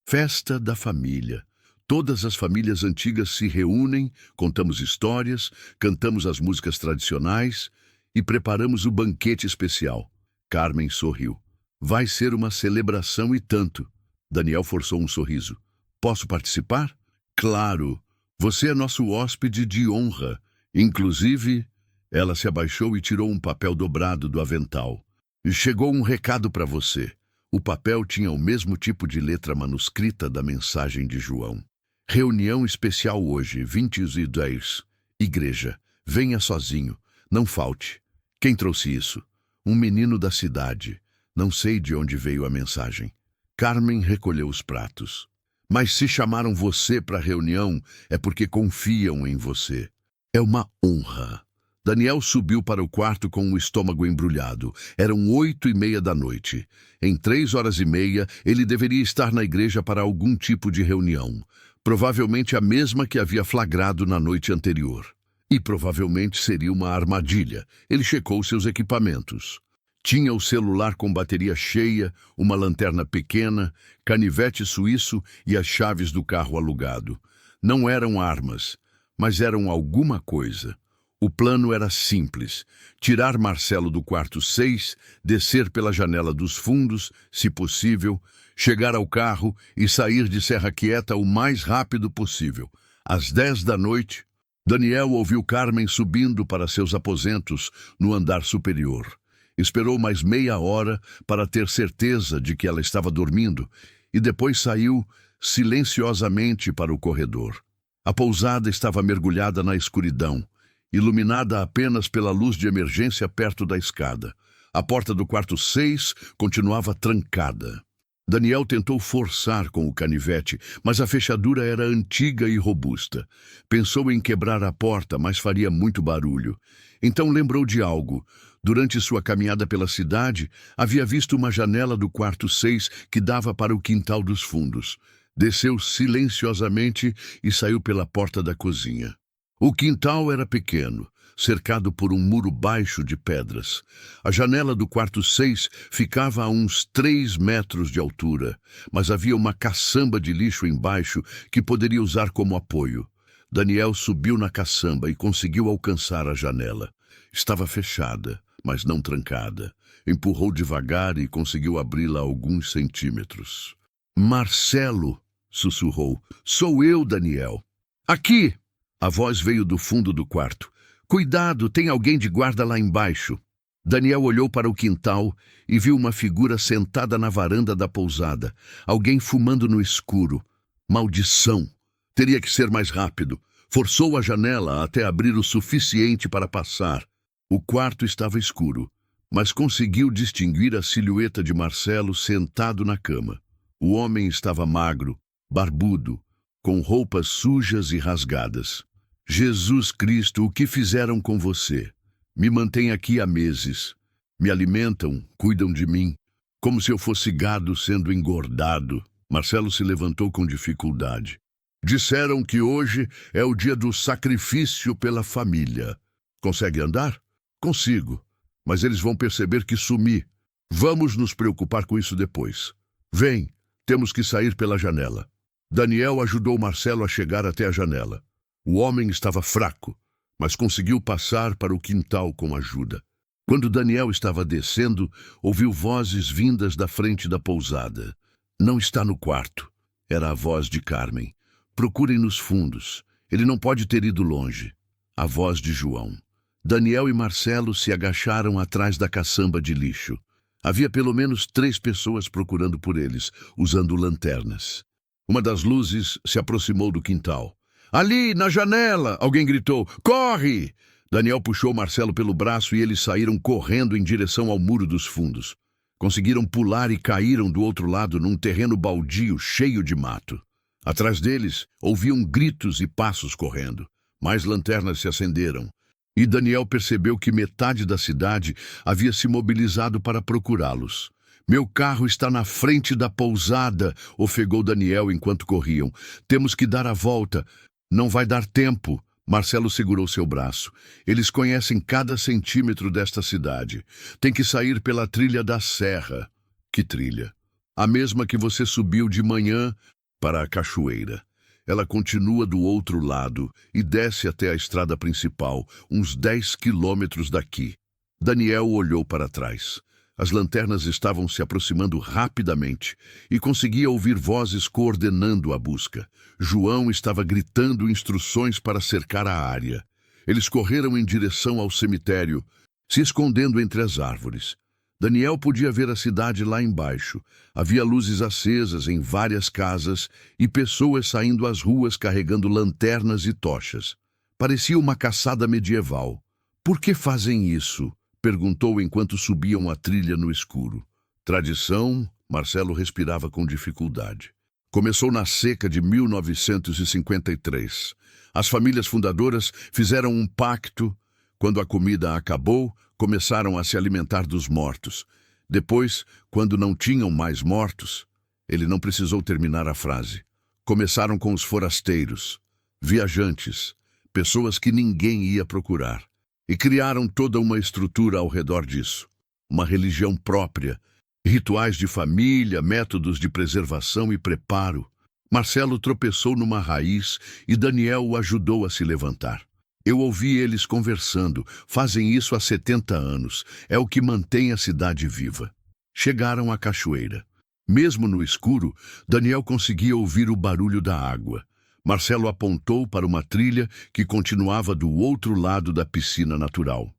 Festa da família. Todas as famílias antigas se reúnem, contamos histórias, cantamos as músicas tradicionais e preparamos o banquete especial. Carmen sorriu. Vai ser uma celebração e tanto. Daniel forçou um sorriso. Posso participar? Claro. Você é nosso hóspede de honra. Inclusive, Ela se abaixou e tirou um papel dobrado do avental. Chegou um recado para você. O papel tinha o mesmo tipo de letra manuscrita da mensagem de João. Reunião especial hoje, 20h10. Igreja, venha sozinho, não falte. Quem trouxe isso? Um menino da cidade. Não sei de onde veio a mensagem. Carmen recolheu os pratos. Mas se chamaram você para a reunião, é porque confiam em você. É uma honra. Daniel subiu para o quarto com o estômago embrulhado. Eram 8h30 da noite. Em 3h30, ele deveria estar na igreja para algum tipo de reunião. Provavelmente a mesma que havia flagrado na noite anterior. E provavelmente seria uma armadilha. Ele checou seus equipamentos. Tinha o celular com bateria cheia, uma lanterna pequena, canivete suíço e as chaves do carro alugado. Não eram armas, mas eram alguma coisa. O plano era simples: tirar Marcelo do quarto 6, descer pela janela dos fundos, se possível, chegar ao carro e sair de Serra Quieta o mais rápido possível. Às 10 da noite, Daniel ouviu Carmen subindo para seus aposentos no andar superior. Esperou mais meia hora para ter certeza de que ela estava dormindo e depois saiu silenciosamente para o corredor. A pousada estava mergulhada na escuridão, iluminada apenas pela luz de emergência perto da escada. A porta do quarto 6 continuava trancada. Daniel tentou forçar com o canivete, mas a fechadura era antiga e robusta. Pensou em quebrar a porta, mas faria muito barulho. Então lembrou de algo. Durante sua caminhada pela cidade, havia visto uma janela do quarto 6 que dava para o quintal dos fundos. Desceu silenciosamente e saiu pela porta da cozinha. O quintal era pequeno, cercado por um muro baixo de pedras. A janela do quarto 6 ficava a uns 3 metros de altura, mas havia uma caçamba de lixo embaixo que poderia usar como apoio. Daniel subiu na caçamba e conseguiu alcançar a janela. Estava fechada, mas não trancada. Empurrou devagar e conseguiu abri-la a alguns centímetros. "Marcelo", sussurrou. "Sou eu, Daniel." "Aqui!" A voz veio do fundo do quarto. "Cuidado, tem alguém de guarda lá embaixo." Daniel olhou para o quintal e viu uma figura sentada na varanda da pousada. Alguém fumando no escuro. Maldição! Teria que ser mais rápido. Forçou a janela até abrir o suficiente para passar. O quarto estava escuro, mas conseguiu distinguir a silhueta de Marcelo sentado na cama. O homem estava magro, barbudo, com roupas sujas e rasgadas. "Jesus Cristo, o que fizeram com você? Me mantêm aqui há meses. Me alimentam, cuidam de mim, como se eu fosse gado sendo engordado." Marcelo se levantou com dificuldade. "Disseram que hoje é o dia do sacrifício pela família." "Consegue andar?" "Consigo, mas eles vão perceber que sumi. Vamos nos preocupar com isso depois. Vem, temos que sair pela janela." Daniel ajudou Marcelo a chegar até a janela. O homem estava fraco, mas conseguiu passar para o quintal com ajuda. Quando Daniel estava descendo, ouviu vozes vindas da frente da pousada. "Não está no quarto." Era a voz de Carmen. "Procurem nos fundos. Ele não pode ter ido longe." A voz de João. Daniel e Marcelo se agacharam atrás da caçamba de lixo. Havia pelo menos 3 pessoas procurando por eles, usando lanternas. Uma das luzes se aproximou do quintal. "Ali, na janela!" Alguém gritou. "Corre!" Daniel puxou Marcelo pelo braço e eles saíram correndo em direção ao muro dos fundos. Conseguiram pular e caíram do outro lado num terreno baldio cheio de mato. Atrás deles, ouviam gritos e passos correndo. Mais lanternas se acenderam. E Daniel percebeu que metade da cidade havia se mobilizado para procurá-los. "Meu carro está na frente da pousada", ofegou Daniel enquanto corriam. "Temos que dar a volta." "Não vai dar tempo." Marcelo segurou seu braço. "Eles conhecem cada centímetro desta cidade. Tem que sair pela trilha da serra." "Que trilha?" "A mesma que você subiu de manhã para a cachoeira. Ela continua do outro lado e desce até a estrada principal, uns 10 quilômetros daqui." Daniel olhou para trás. As lanternas estavam se aproximando rapidamente e conseguia ouvir vozes coordenando a busca. João estava gritando instruções para cercar a área. Eles correram em direção ao cemitério, se escondendo entre as árvores. Daniel podia ver a cidade lá embaixo. Havia luzes acesas em várias casas e pessoas saindo às ruas carregando lanternas e tochas. Parecia uma caçada medieval. Por que fazem isso? Perguntou enquanto subiam a trilha no escuro. Tradição, Marcelo respirava com dificuldade. Começou na seca de 1953. As famílias fundadoras fizeram um pacto. Quando a comida acabou, começaram a se alimentar dos mortos. Depois, quando não tinham mais mortos, ele não precisou terminar a frase. Começaram com os forasteiros, viajantes, pessoas que ninguém ia procurar, e criaram toda uma estrutura ao redor disso. Uma religião própria, rituais de família, métodos de preservação e preparo. Marcelo tropeçou numa raiz e Daniel o ajudou a se levantar. Eu ouvi eles conversando. Fazem isso há 70 anos. É o que mantém a cidade viva. Chegaram à cachoeira. Mesmo no escuro, Daniel conseguia ouvir o barulho da água. Marcelo apontou para uma trilha que continuava do outro lado da piscina natural.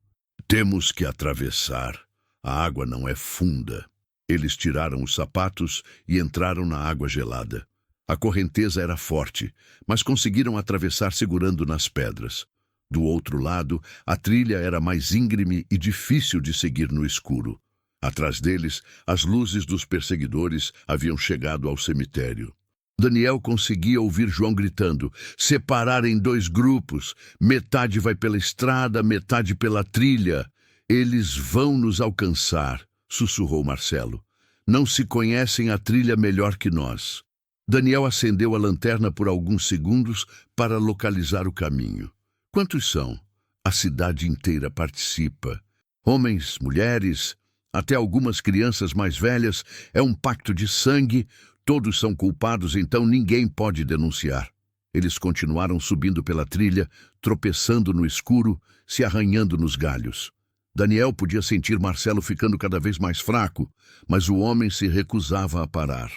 Temos que atravessar. A água não é funda. Eles tiraram os sapatos e entraram na água gelada. A correnteza era forte, mas conseguiram atravessar segurando nas pedras. Do outro lado, a trilha era mais íngreme e difícil de seguir no escuro. Atrás deles, as luzes dos perseguidores haviam chegado ao cemitério. Daniel conseguia ouvir João gritando: separar em 2 grupos, metade vai pela estrada, metade pela trilha. Eles vão nos alcançar, sussurrou Marcelo. Não se conhecem a trilha melhor que nós. Daniel acendeu a lanterna por alguns segundos para localizar o caminho. Quantos são? A cidade inteira participa. Homens, mulheres, até algumas crianças mais velhas. É um pacto de sangue. Todos são culpados, então ninguém pode denunciar. Eles continuaram subindo pela trilha, tropeçando no escuro, se arranhando nos galhos. Daniel podia sentir Marcelo ficando cada vez mais fraco, mas o homem se recusava a parar.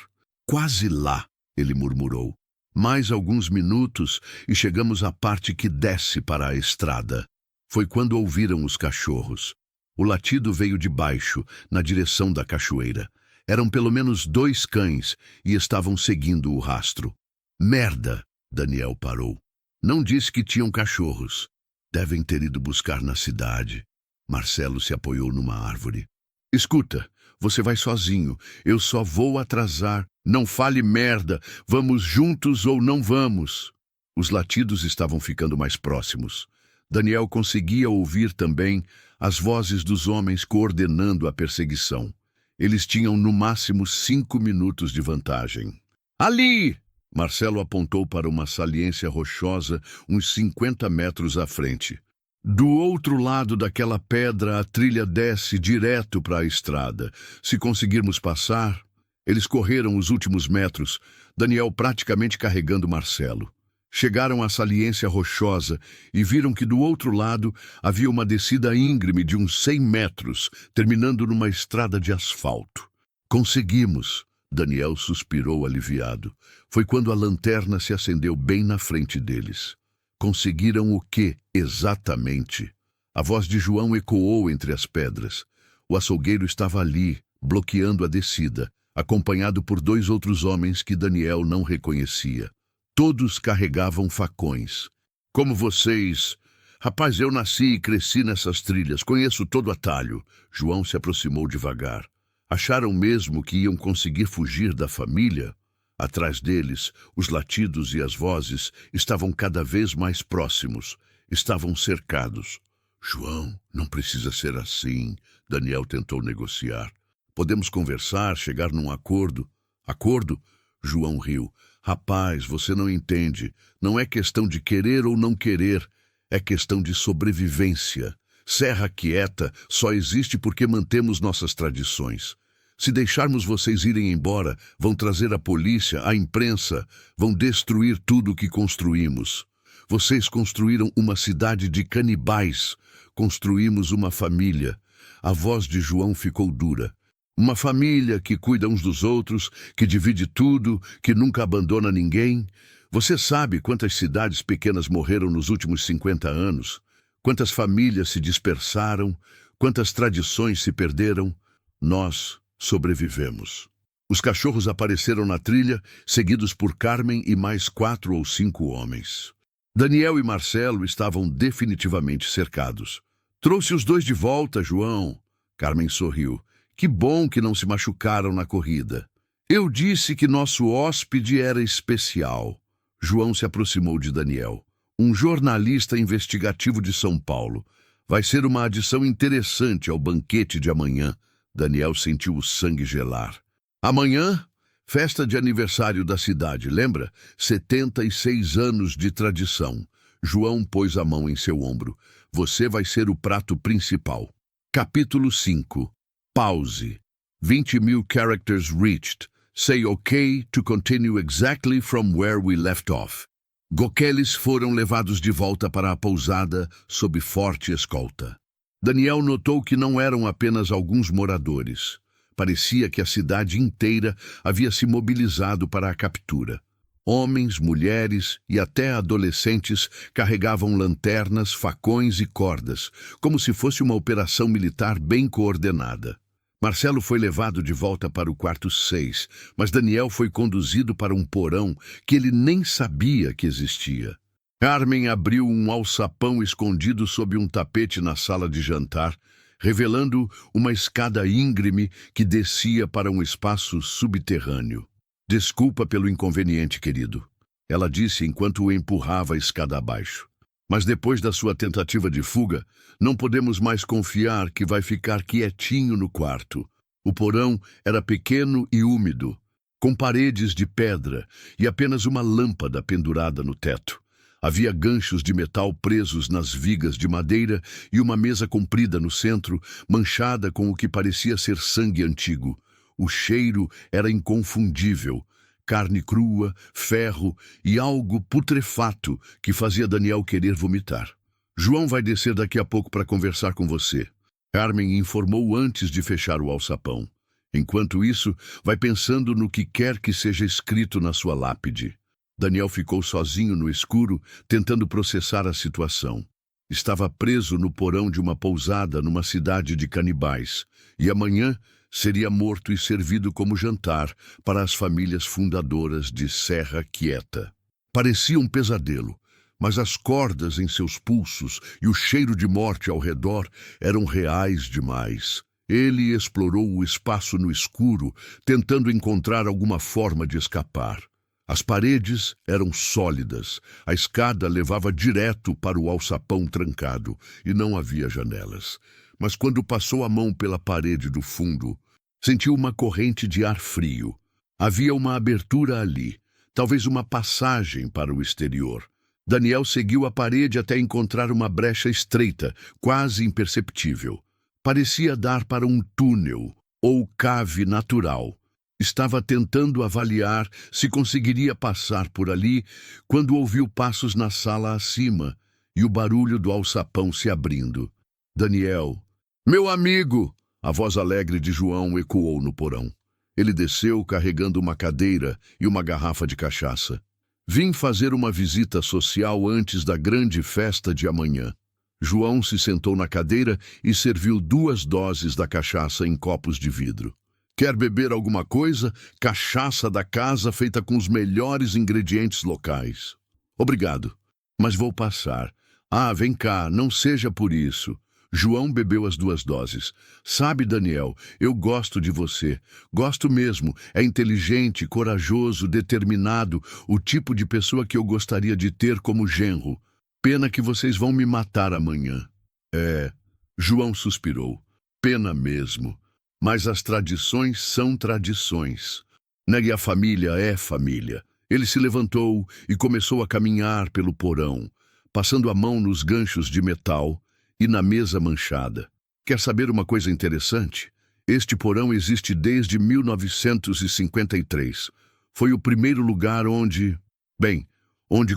Quase lá, ele murmurou. Mais alguns minutos e chegamos à parte que desce para a estrada. Foi quando ouviram os cachorros. O latido veio de baixo, na direção da cachoeira. Eram pelo menos 2 cães e estavam seguindo o rastro. Merda! Daniel parou. Não disse que tinham cachorros. Devem ter ido buscar na cidade. Marcelo se apoiou numa árvore. Escuta, você vai sozinho. Eu só vou atrasar. Não fale merda. Vamos juntos ou não vamos? Os latidos estavam ficando mais próximos. Daniel conseguia ouvir também as vozes dos homens coordenando a perseguição. Eles tinham no máximo 5 minutos de vantagem. Ali! Marcelo apontou para uma saliência rochosa uns 50 metros à frente. Do outro lado daquela pedra, a trilha desce direto para a estrada. Se conseguirmos passar... Eles correram os últimos metros, Daniel praticamente carregando Marcelo. Chegaram à saliência rochosa e viram que do outro lado havia uma descida íngreme de uns 100 metros, terminando numa estrada de asfalto. Conseguimos! Daniel suspirou aliviado. Foi quando a lanterna se acendeu bem na frente deles. Conseguiram o quê, exatamente? A voz de João ecoou entre as pedras. O açougueiro estava ali, bloqueando a descida, acompanhado por 2 outros homens que Daniel não reconhecia. Todos carregavam facões. Como vocês... Rapaz, eu nasci e cresci nessas trilhas, conheço todo atalho. João se aproximou devagar. Acharam mesmo que iam conseguir fugir da família? Atrás deles, os latidos e as vozes estavam cada vez mais próximos. Estavam cercados. João, não precisa ser assim. Daniel tentou negociar. Podemos conversar, chegar num acordo. Acordo? João riu. Rapaz, você não entende. Não é questão de querer ou não querer. É questão de sobrevivência. Serra Quieta só existe porque mantemos nossas tradições. Se deixarmos vocês irem embora, vão trazer a polícia, a imprensa, vão destruir tudo o que construímos. Vocês construíram uma cidade de canibais. Construímos uma família. A voz de João ficou dura. Uma família que cuida uns dos outros, que divide tudo, que nunca abandona ninguém. Você sabe quantas cidades pequenas morreram nos últimos 50 anos? Quantas famílias se dispersaram, quantas tradições se perderam, nós sobrevivemos. Os cachorros apareceram na trilha, seguidos por Carmen e mais 4 ou 5 homens. Daniel e Marcelo estavam definitivamente cercados. Trouxe os dois de volta, João. Carmen sorriu. Que bom que não se machucaram na corrida. Eu disse que nosso hóspede era especial. João se aproximou de Daniel. Um jornalista investigativo de São Paulo. Vai ser uma adição interessante ao banquete de amanhã. Daniel sentiu o sangue gelar. Amanhã, festa de aniversário da cidade, lembra? 76 anos de tradição. João pôs a mão em seu ombro. Você vai ser o prato principal. Capítulo 5. Pause. 20.000 characters reached. Say OK to continue exactly from where we left off. Goqueles foram levados de volta para a pousada sob forte escolta. Daniel notou que não eram apenas alguns moradores. Parecia que a cidade inteira havia se mobilizado para a captura. Homens, mulheres e até adolescentes carregavam lanternas, facões e cordas, como se fosse uma operação militar bem coordenada. Marcelo foi levado de volta para o quarto 6, mas Daniel foi conduzido para um porão que ele nem sabia que existia. Carmen abriu um alçapão escondido sob um tapete na sala de jantar, revelando uma escada íngreme que descia para um espaço subterrâneo. Desculpa pelo inconveniente, querido, ela disse enquanto o empurrava a escada abaixo. Mas depois da sua tentativa de fuga, não podemos mais confiar que vai ficar quietinho no quarto. O porão era pequeno e úmido, com paredes de pedra e apenas uma lâmpada pendurada no teto. Havia ganchos de metal presos nas vigas de madeira e uma mesa comprida no centro, manchada com o que parecia ser sangue antigo. O cheiro era inconfundível. Carne crua, ferro e algo putrefato que fazia Daniel querer vomitar. João vai descer daqui a pouco para conversar com você. Carmen informou antes de fechar o alçapão. Enquanto isso, vai pensando no que quer que seja escrito na sua lápide. Daniel ficou sozinho no escuro, tentando processar a situação. Estava preso no porão de uma pousada numa cidade de canibais, e amanhã seria morto e servido como jantar para as famílias fundadoras de Serra Quieta. Parecia um pesadelo, mas as cordas em seus pulsos e o cheiro de morte ao redor eram reais demais. Ele explorou o espaço no escuro, tentando encontrar alguma forma de escapar. As paredes eram sólidas, a escada levava direto para o alçapão trancado e não havia janelas. Mas quando passou a mão pela parede do fundo, sentiu uma corrente de ar frio. Havia uma abertura ali, talvez uma passagem para o exterior. Daniel seguiu a parede até encontrar uma brecha estreita, quase imperceptível. Parecia dar para um túnel ou cave natural. Estava tentando avaliar se conseguiria passar por ali quando ouviu passos na sala acima e o barulho do alçapão se abrindo. Daniel. Meu amigo! A voz alegre de João ecoou no porão. Ele desceu carregando uma cadeira e uma garrafa de cachaça. Vim fazer uma visita social antes da grande festa de amanhã. João se sentou na cadeira e serviu 2 doses da cachaça em copos de vidro. Quer beber alguma coisa? Cachaça da casa feita com os melhores ingredientes locais. Obrigado, mas vou passar. Ah, vem cá, não seja por isso. João bebeu as 2 doses. Sabe, Daniel, eu gosto de você. Gosto mesmo. É inteligente, corajoso, determinado, o tipo de pessoa que eu gostaria de ter como genro. Pena que vocês vão me matar amanhã. João suspirou. Pena mesmo. Mas as tradições são tradições. E a família é família. Ele se levantou e começou a caminhar pelo porão, passando a mão nos ganchos de metal e na mesa manchada. Quer saber uma coisa interessante? Este porão existe desde 1953. Foi o primeiro lugar onde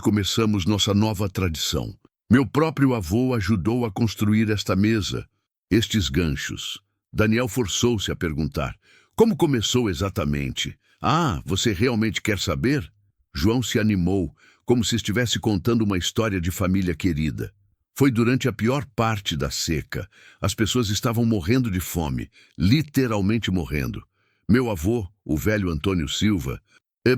começamos nossa nova tradição. Meu próprio avô ajudou a construir esta mesa, estes ganchos. Daniel forçou-se a perguntar. Como começou exatamente? Ah, você realmente quer saber? João se animou, como se estivesse contando uma história de família querida. Foi durante a pior parte da seca. As pessoas estavam morrendo de fome, literalmente morrendo. Meu avô, o velho Antônio Silva,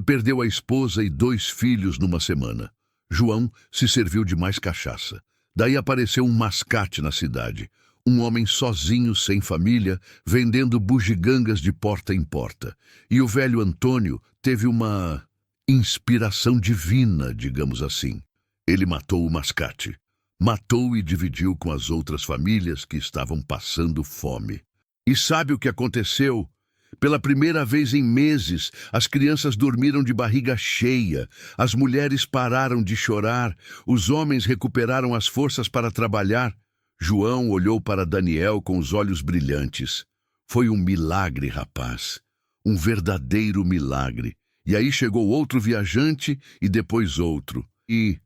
perdeu a esposa e 2 filhos numa semana. João se serviu de mais cachaça. Daí apareceu um mascate na cidade. Um homem sozinho, sem família, vendendo bugigangas de porta em porta. E o velho Antônio teve uma inspiração divina, digamos assim. Ele matou o mascate. Matou e dividiu com as outras famílias que estavam passando fome. E sabe o que aconteceu? Pela primeira vez em meses, as crianças dormiram de barriga cheia, as mulheres pararam de chorar, os homens recuperaram as forças para trabalhar. João olhou para Daniel com os olhos brilhantes. Foi um milagre, rapaz. Um verdadeiro milagre. E aí chegou outro viajante e depois outro. E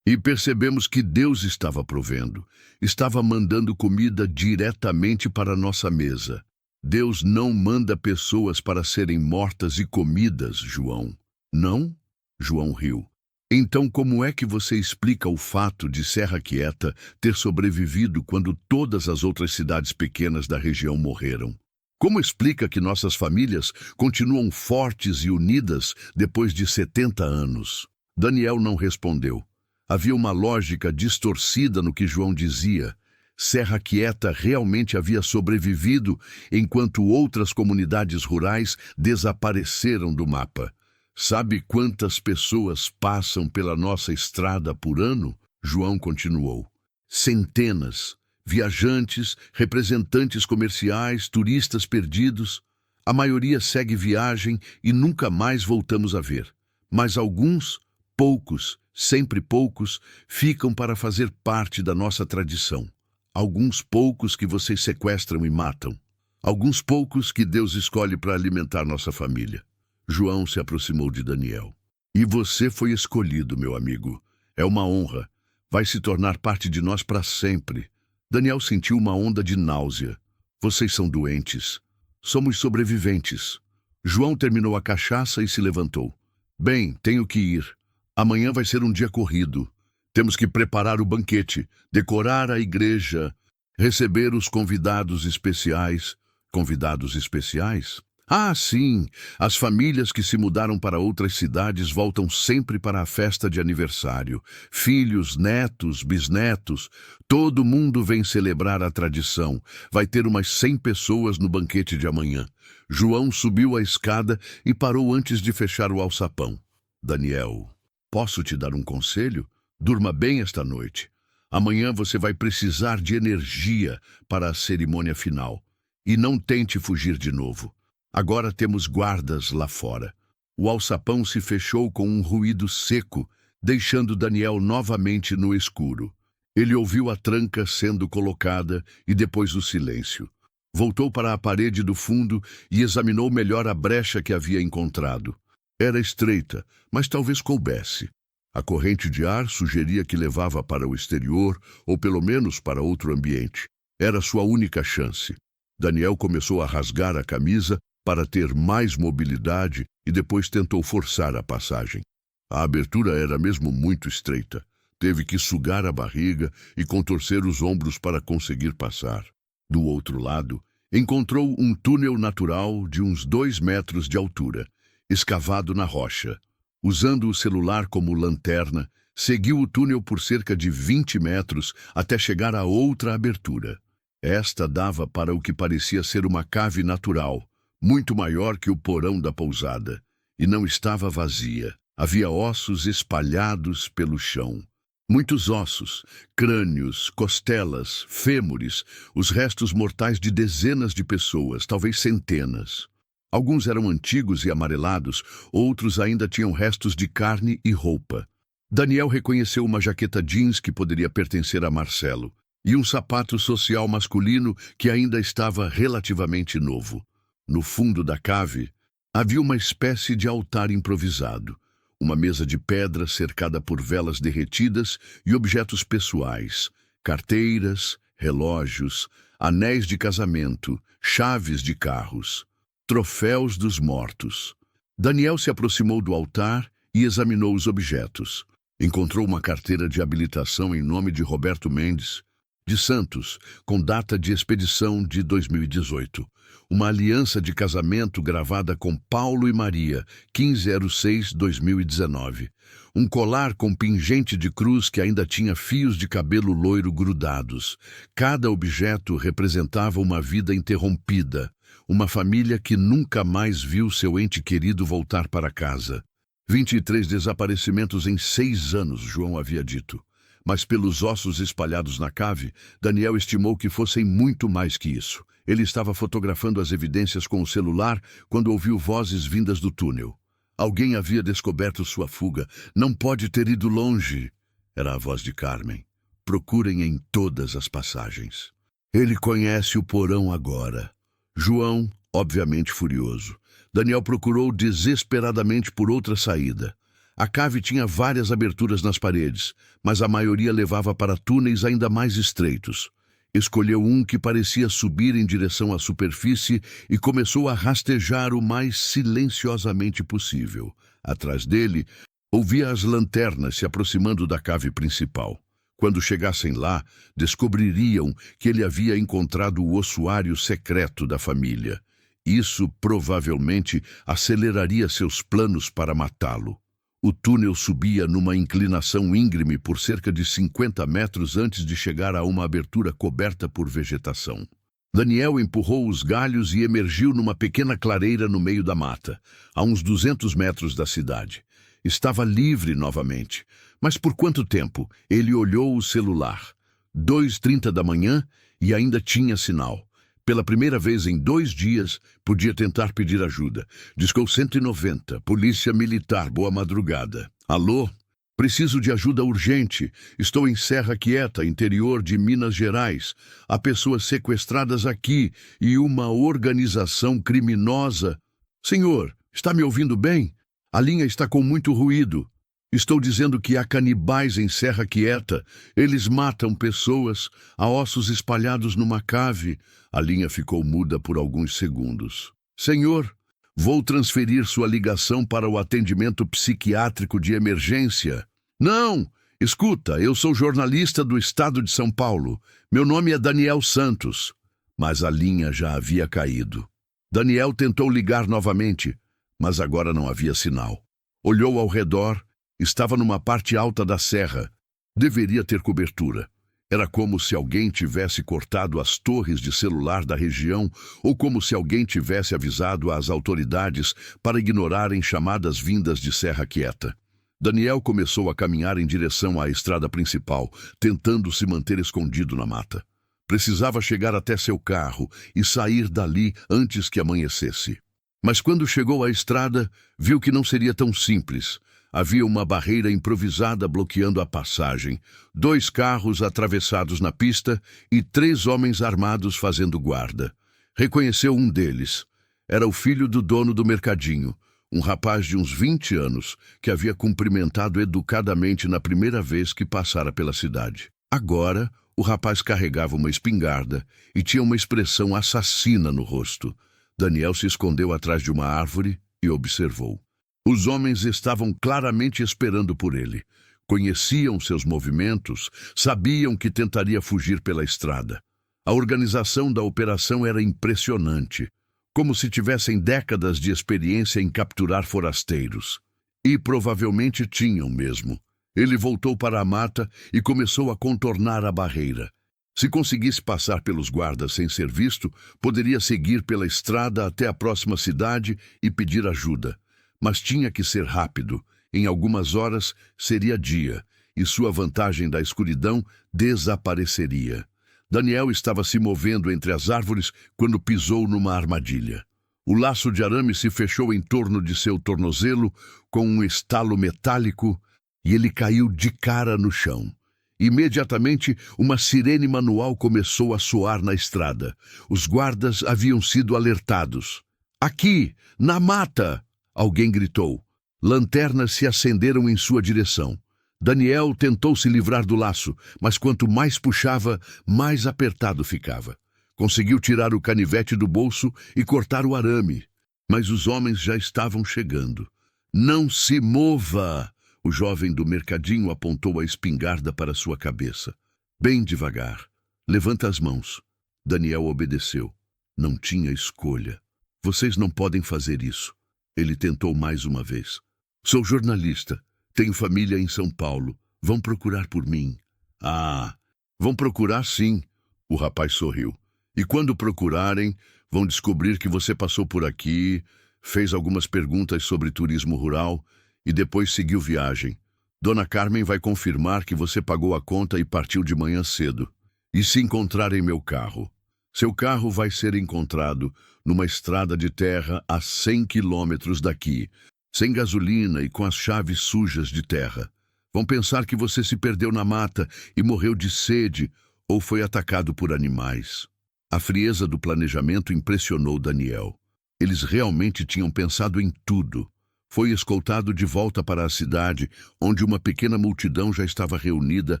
percebemos que Deus estava provendo. Estava mandando comida diretamente para a nossa mesa. Deus não manda pessoas para serem mortas e comidas, João. Não? João riu. Então como é que você explica o fato de Serra Quieta ter sobrevivido quando todas as outras cidades pequenas da região morreram? Como explica que nossas famílias continuam fortes e unidas depois de 70 anos? Daniel não respondeu. Havia uma lógica distorcida no que João dizia. Serra Quieta realmente havia sobrevivido enquanto outras comunidades rurais desapareceram do mapa. Sabe quantas pessoas passam pela nossa estrada por ano? João continuou. Centenas. Viajantes, representantes comerciais, turistas perdidos. A maioria segue viagem e nunca mais voltamos a ver. Mas alguns, poucos, sempre poucos, ficam para fazer parte da nossa tradição. Alguns poucos que vocês sequestram e matam. Alguns poucos que Deus escolhe para alimentar nossa família. João se aproximou de Daniel. E você foi escolhido, meu amigo. É uma honra. Vai se tornar parte de nós para sempre. Daniel sentiu uma onda de náusea. Vocês são doentes. Somos sobreviventes. João terminou a cachaça e se levantou. Bem, tenho que ir. Amanhã vai ser um dia corrido. Temos que preparar o banquete, decorar a igreja, receber os convidados especiais. Convidados especiais? Ah, sim! As famílias que se mudaram para outras cidades voltam sempre para a festa de aniversário. Filhos, netos, bisnetos, todo mundo vem celebrar a tradição. Vai ter umas 100 pessoas no banquete de amanhã. João subiu a escada e parou antes de fechar o alçapão. Daniel, posso te dar um conselho? Durma bem esta noite. Amanhã você vai precisar de energia para a cerimônia final. E não tente fugir de novo. Agora temos guardas lá fora. O alçapão se fechou com um ruído seco, deixando Daniel novamente no escuro. Ele ouviu a tranca sendo colocada e depois o silêncio. Voltou para a parede do fundo e examinou melhor a brecha que havia encontrado. Era estreita, mas talvez coubesse. A corrente de ar sugeria que levava para o exterior, ou pelo menos para outro ambiente. Era sua única chance. Daniel começou a rasgar a camisa para ter mais mobilidade e depois tentou forçar a passagem. A abertura era mesmo muito estreita. Teve que sugar a barriga e contorcer os ombros para conseguir passar. Do outro lado, encontrou um túnel natural de uns 2 metros de altura, escavado na rocha. Usando o celular como lanterna, seguiu o túnel por cerca de 20 metros até chegar a outra abertura. Esta dava para o que parecia ser uma cave natural, muito maior que o porão da pousada, e não estava vazia. Havia ossos espalhados pelo chão. Muitos ossos, crânios, costelas, fêmures, os restos mortais de dezenas de pessoas, talvez centenas. Alguns eram antigos e amarelados, outros ainda tinham restos de carne e roupa. Daniel reconheceu uma jaqueta jeans que poderia pertencer a Marcelo, e um sapato social masculino que ainda estava relativamente novo. No fundo da cave, havia uma espécie de altar improvisado, uma mesa de pedra cercada por velas derretidas e objetos pessoais, carteiras, relógios, anéis de casamento, chaves de carros. Troféus dos mortos. Daniel se aproximou do altar e examinou os objetos. Encontrou uma carteira de habilitação em nome de Roberto Mendes de Santos, com data de expedição de 2018. Uma aliança de casamento gravada com Paulo e Maria, 15/06/2019. Um colar com pingente de cruz que ainda tinha fios de cabelo loiro grudados. Cada objeto representava uma vida interrompida, uma família que nunca mais viu seu ente querido voltar para casa. 23 desaparecimentos em 6 anos, João havia dito. Mas pelos ossos espalhados na cave, Daniel estimou que fossem muito mais que isso. Ele estava fotografando as evidências com o celular quando ouviu vozes vindas do túnel. Alguém havia descoberto sua fuga. Não pode ter ido longe. Era a voz de Carmen. Procurem em todas as passagens. Ele conhece o porão agora. João, obviamente furioso. Daniel procurou desesperadamente por outra saída. A cave tinha várias aberturas nas paredes, mas a maioria levava para túneis ainda mais estreitos. Escolheu um que parecia subir em direção à superfície e começou a rastejar o mais silenciosamente possível. Atrás dele, ouvia as lanternas se aproximando da cave principal. Quando chegassem lá, descobririam que ele havia encontrado o ossuário secreto da família. Isso provavelmente aceleraria seus planos para matá-lo. O túnel subia numa inclinação íngreme por cerca de 50 metros antes de chegar a uma abertura coberta por vegetação. Daniel empurrou os galhos e emergiu numa pequena clareira no meio da mata, a uns 200 metros da cidade. Estava livre novamente. Mas por quanto tempo? Ele olhou o celular. 2h30 da manhã e ainda tinha sinal. Pela primeira vez em 2 dias, podia tentar pedir ajuda. Discou 190, Polícia Militar, boa madrugada. Alô? Preciso de ajuda urgente. Estou em Serra Quieta, interior de Minas Gerais. Há pessoas sequestradas aqui e uma organização criminosa. Senhor, está me ouvindo bem? A linha está com muito ruído. Estou dizendo que há canibais em Serra Quieta. Eles matam pessoas, há ossos espalhados numa cave. A linha ficou muda por alguns segundos. Senhor, vou transferir sua ligação para o atendimento psiquiátrico de emergência. Não! Escuta, eu sou jornalista do estado de São Paulo. Meu nome é Daniel Santos. Mas a linha já havia caído. Daniel tentou ligar novamente, mas agora não havia sinal. Olhou ao redor. Estava numa parte alta da serra. Deveria ter cobertura. Era como se alguém tivesse cortado as torres de celular da região ou como se alguém tivesse avisado as autoridades para ignorarem chamadas vindas de Serra Quieta. Daniel começou a caminhar em direção à estrada principal, tentando se manter escondido na mata. Precisava chegar até seu carro e sair dali antes que amanhecesse. Mas quando chegou à estrada, viu que não seria tão simples. Havia uma barreira improvisada bloqueando a passagem, 2 carros atravessados na pista e 3 homens armados fazendo guarda. Reconheceu um deles. Era o filho do dono do mercadinho, um rapaz de uns 20 anos, que havia cumprimentado educadamente na primeira vez que passara pela cidade. Agora, o rapaz carregava uma espingarda e tinha uma expressão assassina no rosto. Daniel se escondeu atrás de uma árvore e observou. Os homens estavam claramente esperando por ele. Conheciam seus movimentos, sabiam que tentaria fugir pela estrada. A organização da operação era impressionante, como se tivessem décadas de experiência em capturar forasteiros. E provavelmente tinham mesmo. Ele voltou para a mata e começou a contornar a barreira. Se conseguisse passar pelos guardas sem ser visto, poderia seguir pela estrada até a próxima cidade e pedir ajuda. Mas tinha que ser rápido. Em algumas horas seria dia, e sua vantagem da escuridão desapareceria. Daniel estava se movendo entre as árvores quando pisou numa armadilha. O laço de arame se fechou em torno de seu tornozelo com um estalo metálico e ele caiu de cara no chão. Imediatamente, uma sirene manual começou a soar na estrada. Os guardas haviam sido alertados. "Aqui, na mata!" Alguém gritou. Lanternas se acenderam em sua direção. Daniel tentou se livrar do laço, mas quanto mais puxava, mais apertado ficava. Conseguiu tirar o canivete do bolso e cortar o arame, mas os homens já estavam chegando. "Não se mova!" O jovem do mercadinho apontou a espingarda para sua cabeça. Bem devagar. Levanta as mãos. Daniel obedeceu. Não tinha escolha. Vocês não podem fazer isso. Ele tentou mais uma vez. Sou jornalista. Tenho família em São Paulo. Vão procurar por mim. Ah, vão procurar sim. O rapaz sorriu. E quando procurarem, vão descobrir que você passou por aqui, fez algumas perguntas sobre turismo rural e depois seguiu viagem. Dona Carmen vai confirmar que você pagou a conta e partiu de manhã cedo. E se encontrarem meu carro? Seu carro vai ser encontrado numa estrada de terra a 100 quilômetros daqui, sem gasolina e com as chaves sujas de terra. Vão pensar que você se perdeu na mata e morreu de sede ou foi atacado por animais. A frieza do planejamento impressionou Daniel. Eles realmente tinham pensado em tudo. Foi escoltado de volta para a cidade, onde uma pequena multidão já estava reunida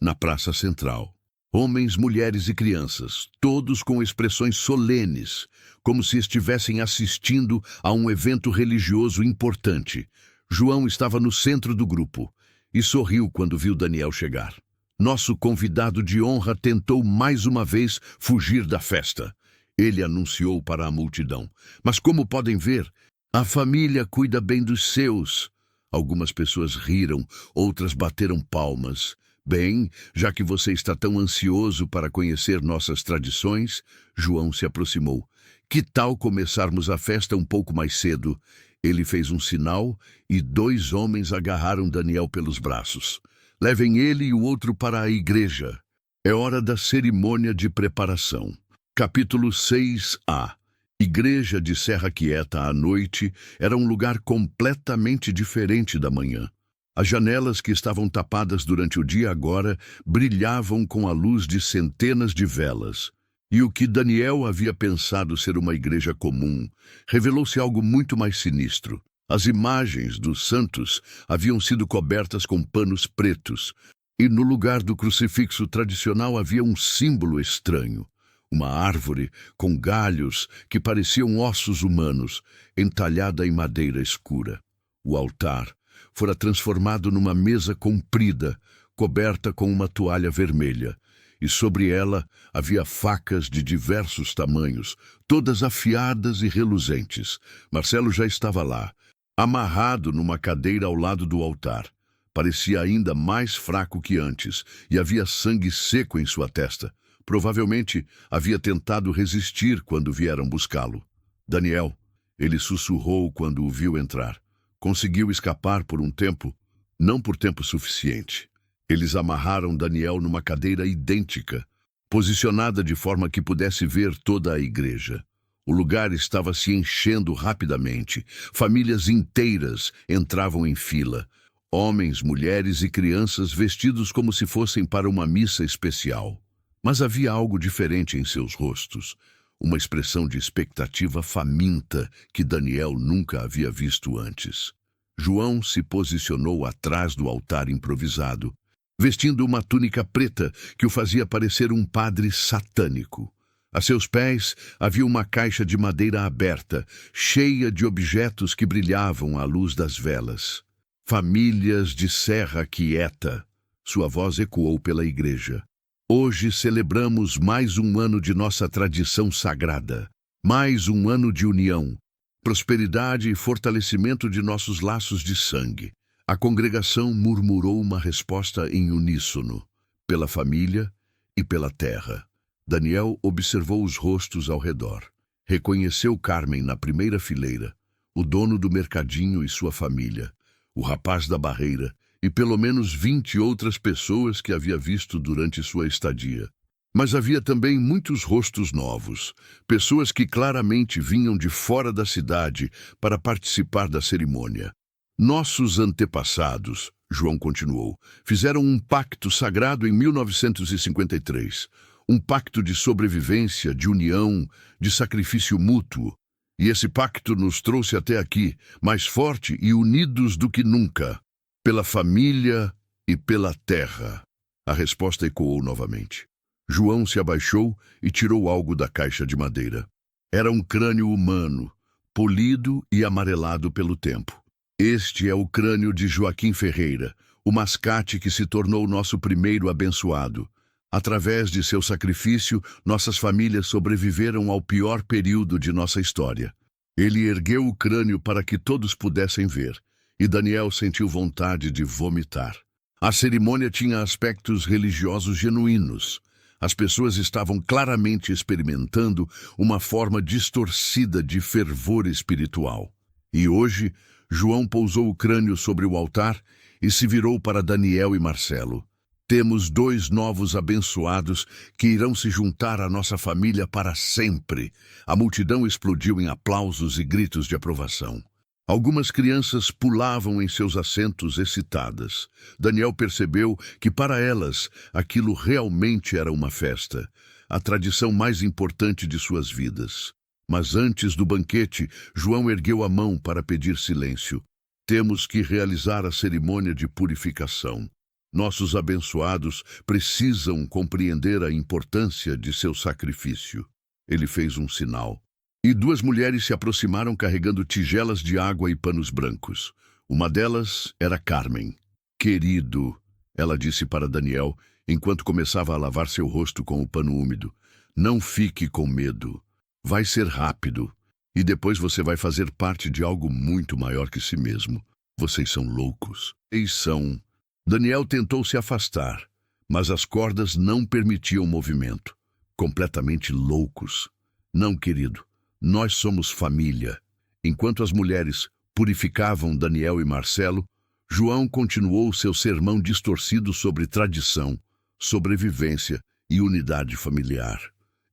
na praça central. Homens, mulheres e crianças, todos com expressões solenes, como se estivessem assistindo a um evento religioso importante. João estava no centro do grupo e sorriu quando viu Daniel chegar. Nosso convidado de honra tentou mais uma vez fugir da festa. Ele anunciou para a multidão. Mas como podem ver, a família cuida bem dos seus. Algumas pessoas riram, outras bateram palmas. Bem, já que você está tão ansioso para conhecer nossas tradições, João se aproximou. Que tal começarmos a festa um pouco mais cedo? Ele fez um sinal e 2 homens agarraram Daniel pelos braços. Levem ele e o outro para a igreja. É hora da cerimônia de preparação. Capítulo 6a. Igreja de Serra Quieta à noite era um lugar completamente diferente da manhã. As janelas que estavam tapadas durante o dia agora brilhavam com a luz de centenas de velas. E o que Daniel havia pensado ser uma igreja comum revelou-se algo muito mais sinistro. As imagens dos santos haviam sido cobertas com panos pretos, e no lugar do crucifixo tradicional havia um símbolo estranho. Uma árvore com galhos que pareciam ossos humanos, entalhada em madeira escura. O altar fora transformado numa mesa comprida, coberta com uma toalha vermelha, e sobre ela havia facas de diversos tamanhos, todas afiadas e reluzentes. Marcelo já estava lá, amarrado numa cadeira ao lado do altar. Parecia ainda mais fraco que antes, e havia sangue seco em sua testa. Provavelmente havia tentado resistir quando vieram buscá-lo. Daniel, ele sussurrou quando o viu entrar. Conseguiu escapar por um tempo, não por tempo suficiente. Eles amarraram Daniel numa cadeira idêntica, posicionada de forma que pudesse ver toda a igreja. O lugar estava se enchendo rapidamente. Famílias inteiras entravam em fila. Homens, mulheres e crianças vestidos como se fossem para uma missa especial. Mas havia algo diferente em seus rostos. Uma expressão de expectativa faminta que Daniel nunca havia visto antes. João se posicionou atrás do altar improvisado, vestindo uma túnica preta que o fazia parecer um padre satânico. A seus pés havia uma caixa de madeira aberta, cheia de objetos que brilhavam à luz das velas. Famílias de Serra Quieta. Sua voz ecoou pela igreja. Hoje celebramos mais um ano de nossa tradição sagrada, mais um ano de união, prosperidade e fortalecimento de nossos laços de sangue. A congregação murmurou uma resposta em uníssono, pela família e pela terra. Daniel observou os rostos ao redor. Reconheceu Carmen na primeira fileira, o dono do mercadinho e sua família, o rapaz da barreira, e pelo menos 20 outras pessoas que havia visto durante sua estadia. Mas havia também muitos rostos novos, pessoas que claramente vinham de fora da cidade para participar da cerimônia. Nossos antepassados, João continuou, fizeram um pacto sagrado em 1953, um pacto de sobrevivência, de união, de sacrifício mútuo. E esse pacto nos trouxe até aqui, mais forte e unidos do que nunca. Pela família e pela terra. A resposta ecoou novamente. João se abaixou e tirou algo da caixa de madeira. Era um crânio humano, polido e amarelado pelo tempo. Este é o crânio de Joaquim Ferreira, o mascate que se tornou nosso primeiro abençoado. Através de seu sacrifício, nossas famílias sobreviveram ao pior período de nossa história. Ele ergueu o crânio para que todos pudessem ver, e Daniel sentiu vontade de vomitar. A cerimônia tinha aspectos religiosos genuínos. As pessoas estavam claramente experimentando uma forma distorcida de fervor espiritual. E hoje, João pousou o crânio sobre o altar e se virou para Daniel e Marcelo. Temos 2 novos abençoados que irão se juntar à nossa família para sempre. A multidão explodiu em aplausos e gritos de aprovação. Algumas crianças pulavam em seus assentos excitadas. Daniel percebeu que para elas aquilo realmente era uma festa, a tradição mais importante de suas vidas. Mas antes do banquete, João ergueu a mão para pedir silêncio. Temos que realizar a cerimônia de purificação. Nossos abençoados precisam compreender a importância de seu sacrifício. Ele fez um sinal. E 2 mulheres se aproximaram carregando tigelas de água e panos brancos. Uma delas era Carmen. Querido, ela disse para Daniel, enquanto começava a lavar seu rosto com o pano úmido, não fique com medo. Vai ser rápido. E depois você vai fazer parte de algo muito maior que si mesmo. Vocês são loucos. Eles são... Daniel tentou se afastar, mas as cordas não permitiam movimento. Completamente loucos. Não, querido, nós somos família. Enquanto as mulheres purificavam Daniel e Marcelo, João continuou seu sermão distorcido sobre tradição, sobrevivência e unidade familiar.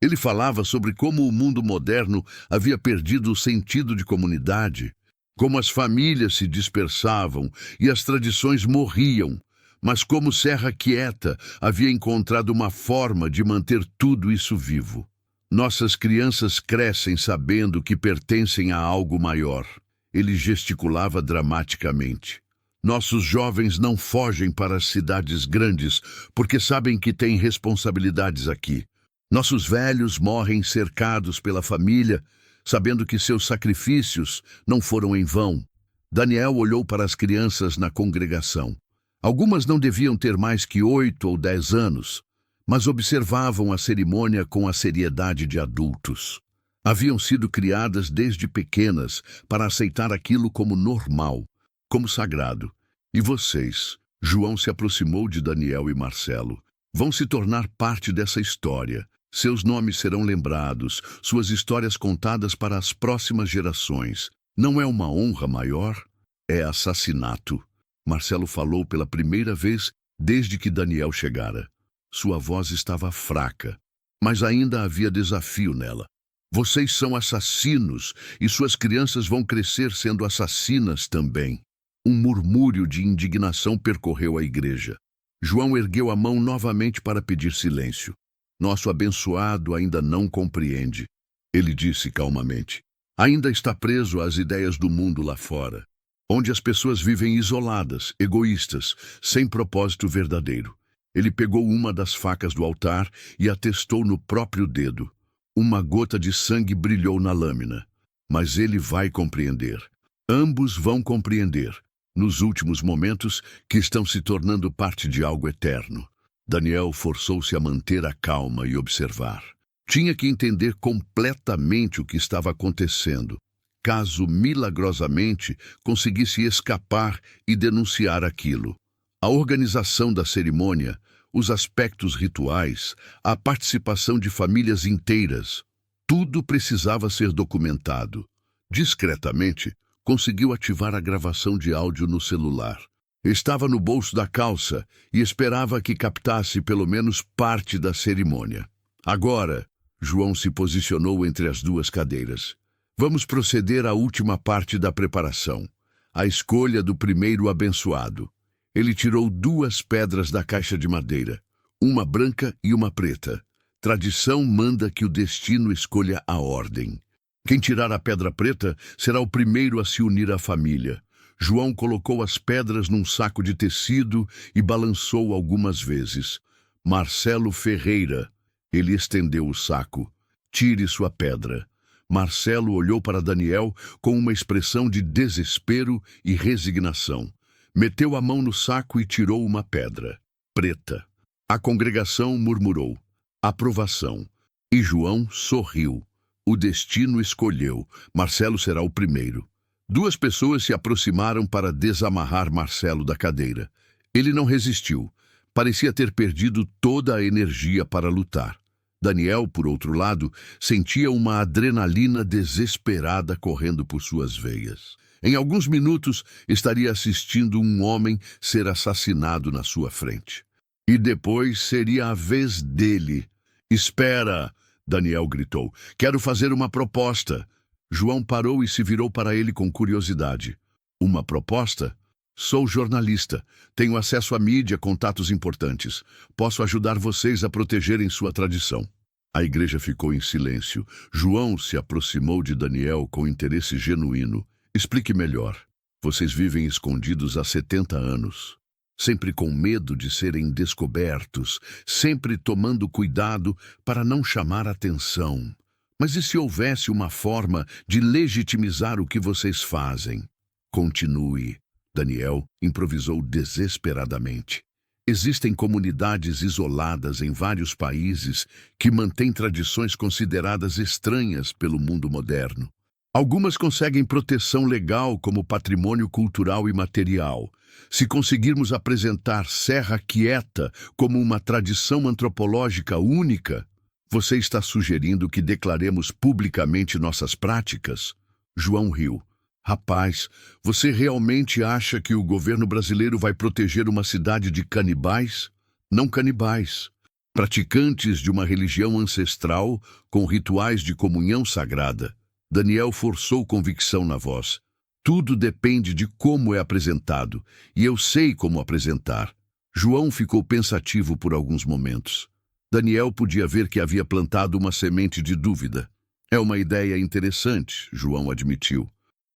Ele falava sobre como o mundo moderno havia perdido o sentido de comunidade, como as famílias se dispersavam e as tradições morriam, mas como Serra Quieta havia encontrado uma forma de manter tudo isso vivo. Nossas crianças crescem sabendo que pertencem a algo maior. Ele gesticulava dramaticamente. Nossos jovens não fogem para as cidades grandes porque sabem que têm responsabilidades aqui. Nossos velhos morrem cercados pela família, sabendo que seus sacrifícios não foram em vão. Daniel olhou para as crianças na congregação. Algumas não deviam ter mais que 8 ou 10 anos, mas observavam a cerimônia com a seriedade de adultos. Haviam sido criadas desde pequenas para aceitar aquilo como normal, como sagrado. E vocês, João se aproximou de Daniel e Marcelo, vão se tornar parte dessa história. Seus nomes serão lembrados, suas histórias contadas para as próximas gerações. Não é uma honra maior? É assassinato. Marcelo falou pela primeira vez desde que Daniel chegara. Sua voz estava fraca, mas ainda havia desafio nela. Vocês são assassinos e suas crianças vão crescer sendo assassinas também. Um murmúrio de indignação percorreu a igreja. João ergueu a mão novamente para pedir silêncio. Nosso abençoado ainda não compreende. Ele disse calmamente. Ainda está preso às ideias do mundo lá fora, onde as pessoas vivem isoladas, egoístas, sem propósito verdadeiro. Ele pegou uma das facas do altar e a testou no próprio dedo. Uma gota de sangue brilhou na lâmina. Mas ele vai compreender. Ambos vão compreender, nos últimos momentos, que estão se tornando parte de algo eterno. Daniel forçou-se a manter a calma e observar. Tinha que entender completamente o que estava acontecendo, caso milagrosamente conseguisse escapar e denunciar aquilo. A organização da cerimônia, os aspectos rituais, a participação de famílias inteiras, tudo precisava ser documentado. Discretamente, conseguiu ativar a gravação de áudio no celular. Estava no bolso da calça e esperava que captasse pelo menos parte da cerimônia. Agora, João se posicionou entre as 2 cadeiras. Vamos proceder à última parte da preparação, a escolha do primeiro abençoado. Ele tirou 2 pedras da caixa de madeira, uma branca e uma preta. Tradição manda que o destino escolha a ordem. Quem tirar a pedra preta será o primeiro a se unir à família. João colocou as pedras num saco de tecido e balançou algumas vezes. Marcelo Ferreira. Ele estendeu o saco. Tire sua pedra. Marcelo olhou para Daniel com uma expressão de desespero e resignação. Meteu a mão no saco e tirou uma pedra, preta. A congregação murmurou: aprovação. E João sorriu. O destino escolheu. Marcelo será o primeiro. Duas pessoas se aproximaram para desamarrar Marcelo da cadeira. Ele não resistiu. Parecia ter perdido toda a energia para lutar. Daniel, por outro lado, sentia uma adrenalina desesperada correndo por suas veias. Em alguns minutos, estaria assistindo um homem ser assassinado na sua frente. E depois seria a vez dele. Espera! Daniel gritou. Quero fazer uma proposta. João parou e se virou para ele com curiosidade. Uma proposta? Sou jornalista. Tenho acesso à mídia, contatos importantes. Posso ajudar vocês a protegerem sua tradição. A igreja ficou em silêncio. João se aproximou de Daniel com interesse genuíno. Explique melhor. Vocês vivem escondidos há 70 anos. Sempre com medo de serem descobertos, sempre tomando cuidado para não chamar atenção. Mas e se houvesse uma forma de legitimizar o que vocês fazem? Continue. Daniel improvisou desesperadamente. Existem comunidades isoladas em vários países que mantêm tradições consideradas estranhas pelo mundo moderno. Algumas conseguem proteção legal como patrimônio cultural e material. Se conseguirmos apresentar Serra Quieta como uma tradição antropológica única, você está sugerindo que declaremos publicamente nossas práticas? João riu. Rapaz, você realmente acha que o governo brasileiro vai proteger uma cidade de canibais? Não canibais. Praticantes de uma religião ancestral com rituais de comunhão sagrada. Daniel forçou convicção na voz. Tudo depende de como é apresentado, e eu sei como apresentar. João ficou pensativo por alguns momentos. Daniel podia ver que havia plantado uma semente de dúvida. É uma ideia interessante, João admitiu.